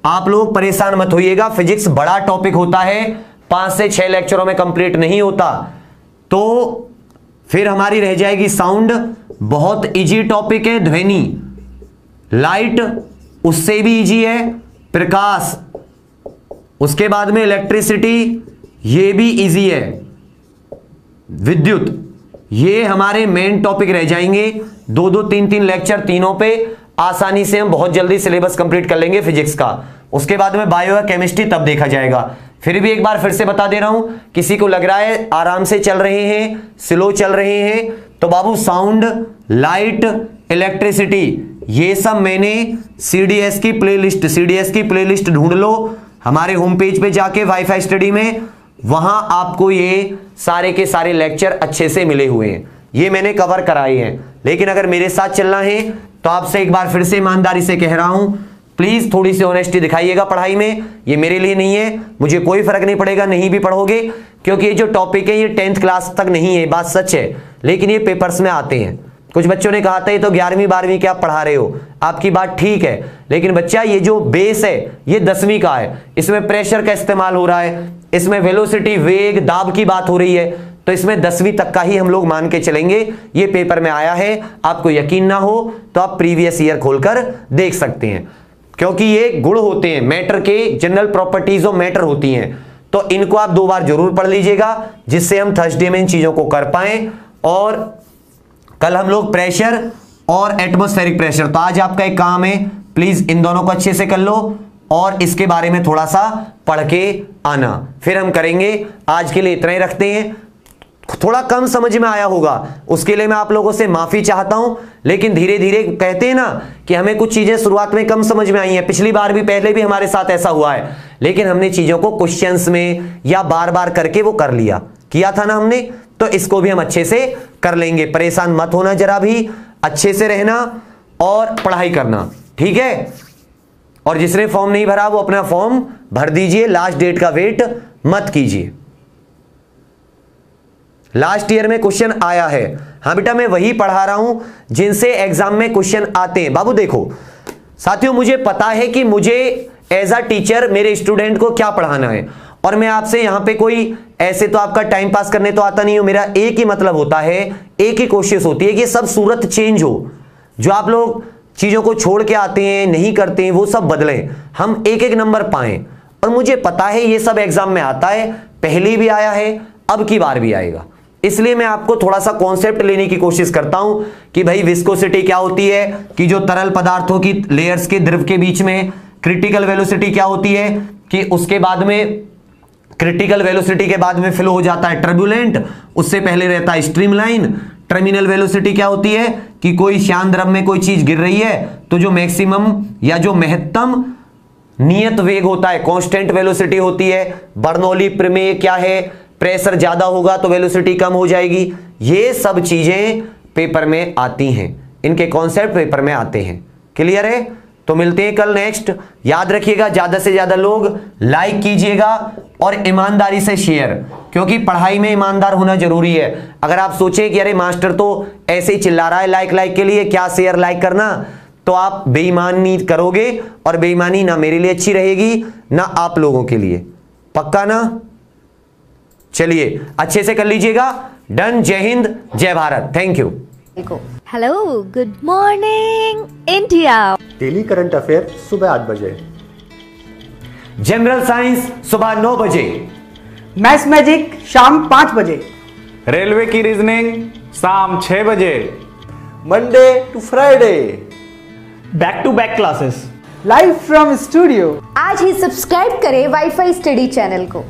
आप लोग परेशान मत होइएगा। फिजिक्स बड़ा टॉपिक होता है, 5 से 6 लेक्चरों में कंप्लीट नहीं होता, तो फिर हमारी रह जाएगी साउंड, बहुत इजी टॉपिक है। ध्वनि, लाइट उससे भी इजी है, प्रकाश, उसके बाद में इलेक्ट्रिसिटी, ये भी इजी है। विद्युत, ये हमारे मेन टॉपिक रह जाएंगे। 2-2, 3-3 लेक्चर, तीनों पे आसानी से हम बहुत जल्दी सिलेबस कंप्लीट कर लेंगे फिजिक्स का। उसके बाद में बायो या केमिस्ट्री तब देखा जाएगा। फिर भी एक बार फिर से बता दे रहा हूं, किसी को लग रहा है आराम से चल रहे हैं, स्लो चल रहे हैं, तो बाबू साउंड, लाइट, इलेक्ट्रिसिटी, ये सब मैंने सीडीएस की प्लेलिस्ट ढूंढ लो हमारे होम पेज पे जाके वाईफाई स्टडी में, वहां आपको ये सारे के सारे लेक्चर अच्छे से मिले हुए हैं, ये मैंने कवर कराए हैं। लेकिन अगर मेरे साथ चलना है तो आपसे एक बार फिर से ईमानदारी से कह रहा हूं, प्लीज थोड़ी सी ऑनेस्टी दिखाइएगा पढ़ाई में। ये मेरे लिए नहीं है, मुझे कोई फर्क नहीं पड़ेगा, नहीं भी पढ़ोगे, क्योंकि ये जो टॉपिक है ये 10th क्लास तक नहीं है, बात सच है, लेकिन ये पेपर्स में आते हैं। कुछ बच्चों ने कहा था ये तो 11वीं 12वीं के आप पढ़ा रहे हो, आपकी बात ठीक है, लेकिन बच्चा ये जो बेस है ये 10वीं का है। इसमें प्रेशर का इस्तेमाल हो रहा है, इसमें वेलोसिटी, वेग, दाब की बात हो रही है, तो इसमें 10वीं तक का ही हम लोग मान के चलेंगे। ये पेपर में आया है, आपको यकीन ना हो तो आप प्रीवियस ईयर खोलकर देख सकते हैं, क्योंकि ये गुण होते हैं मैटर के, जनरल प्रॉपर्टीज ऑफ मैटर होती हैं, तो इनको आप 2 बार जरूर पढ़ लीजिएगा, जिससे हम थर्सडे में इन चीजों को कर पाए। और कल हम लोग प्रेशर और एटमॉस्फेरिक प्रेशर, तो आज आपका एक काम है, प्लीज इन दोनों को अच्छे से कर लो और इसके बारे में थोड़ा सा पढ़ के आना, फिर हम करेंगे। आज के लिए इतना ही रखते हैं। थोड़ा कम समझ में आया होगा, उसके लिए मैं आप लोगों से माफी चाहता हूं, लेकिन धीरे धीरे, कहते हैं ना कि हमें कुछ चीजें शुरुआत में कम समझ में आई हैं, पिछली बार भी, पहले भी हमारे साथ ऐसा हुआ है, लेकिन हमने चीजों को क्वेश्चंस में या बार बार करके वो कर लिया, किया था ना हमने, तो इसको भी हम अच्छे से कर लेंगे। परेशान मत होना, जरा भी अच्छे से रहना और पढ़ाई करना, ठीक है। और जिसने फॉर्म नहीं भरा वो अपना फॉर्म भर दीजिए, लास्ट डेट का वेट मत कीजिए। लास्ट ईयर में क्वेश्चन आया है, हाँ बेटा मैं वही पढ़ा रहा हूं जिनसे एग्जाम में क्वेश्चन आते हैं। बाबू देखो साथियों, मुझे पता है कि मुझे एज अ टीचर मेरे स्टूडेंट को क्या पढ़ाना है, और मैं आपसे यहां पे कोई ऐसे तो आपका टाइम पास करने तो आता नहीं हो। मेरा एक ही मतलब होता है, एक ही कोशिश होती है कि सब सूरत चेंज हो। जो आप लोग चीजों को छोड़ के आते हैं, नहीं करते हैं, वो सब बदलें, हम एक एक नंबर पाएं। और मुझे पता है ये सब एग्जाम में आता है, पहले भी आया है, अब की बार भी आएगा, इसलिए मैं आपको थोड़ा सा कॉन्सेप्ट लेने की कोशिश करता हूं कि भाई विस्कोसिटी क्या होती है, कि जो तरल पदार्थों की लेयर्स के द्रव के बीच में क्रिटिकल वेलोसिटी क्या होती है, कि उसके बाद में क्रिटिकल वेलोसिटी के बाद में फ्लो हो जाता है टर्बुलेंट, उससे पहले रहता है स्ट्रीमलाइन। टर्मिनल वेलोसिटी क्या होती है, कि कोई शांत द्रव में कोई चीज गिर रही है तो जो मैक्सिमम या जो महत्तम नियत वेग होता है, कांस्टेंट वेलोसिटी होती है। बर्नौली प्रमेय क्या है, प्रेशर ज्यादा होगा तो वेलोसिटी कम हो जाएगी। ये सब चीजें पेपर में आती हैं, इनके कॉन्सेप्ट पेपर में आते हैं। क्लियर है? तो मिलते हैं कल नेक्स्ट। याद रखिएगा, ज्यादा से ज्यादा लोग लाइक कीजिएगा और ईमानदारी से शेयर, क्योंकि पढ़ाई में ईमानदार होना जरूरी है। अगर आप सोचें कि अरे मास्टर तो ऐसे ही चिल्ला रहा है लाइक के लिए, क्या शेयर लाइक करना, तो आप बेईमानी करोगे, और बेईमानी ना मेरे लिए अच्छी रहेगी ना आप लोगों के लिए। पक्का ना? चलिए अच्छे से कर लीजिएगा। डन। जय हिंद, जय Bharat. Thank you. Hello, good morning India. Daily current affair सुबह 8 बजे, जनरल साइंस सुबह 9 बजे, मैथ्स मैजिक शाम 5 बजे, रेलवे की रीजनिंग शाम 6 बजे, Monday to Friday, back to back classes, live from studio. आज ही सब्सक्राइब करें वाईफाई स्टडी चैनल को।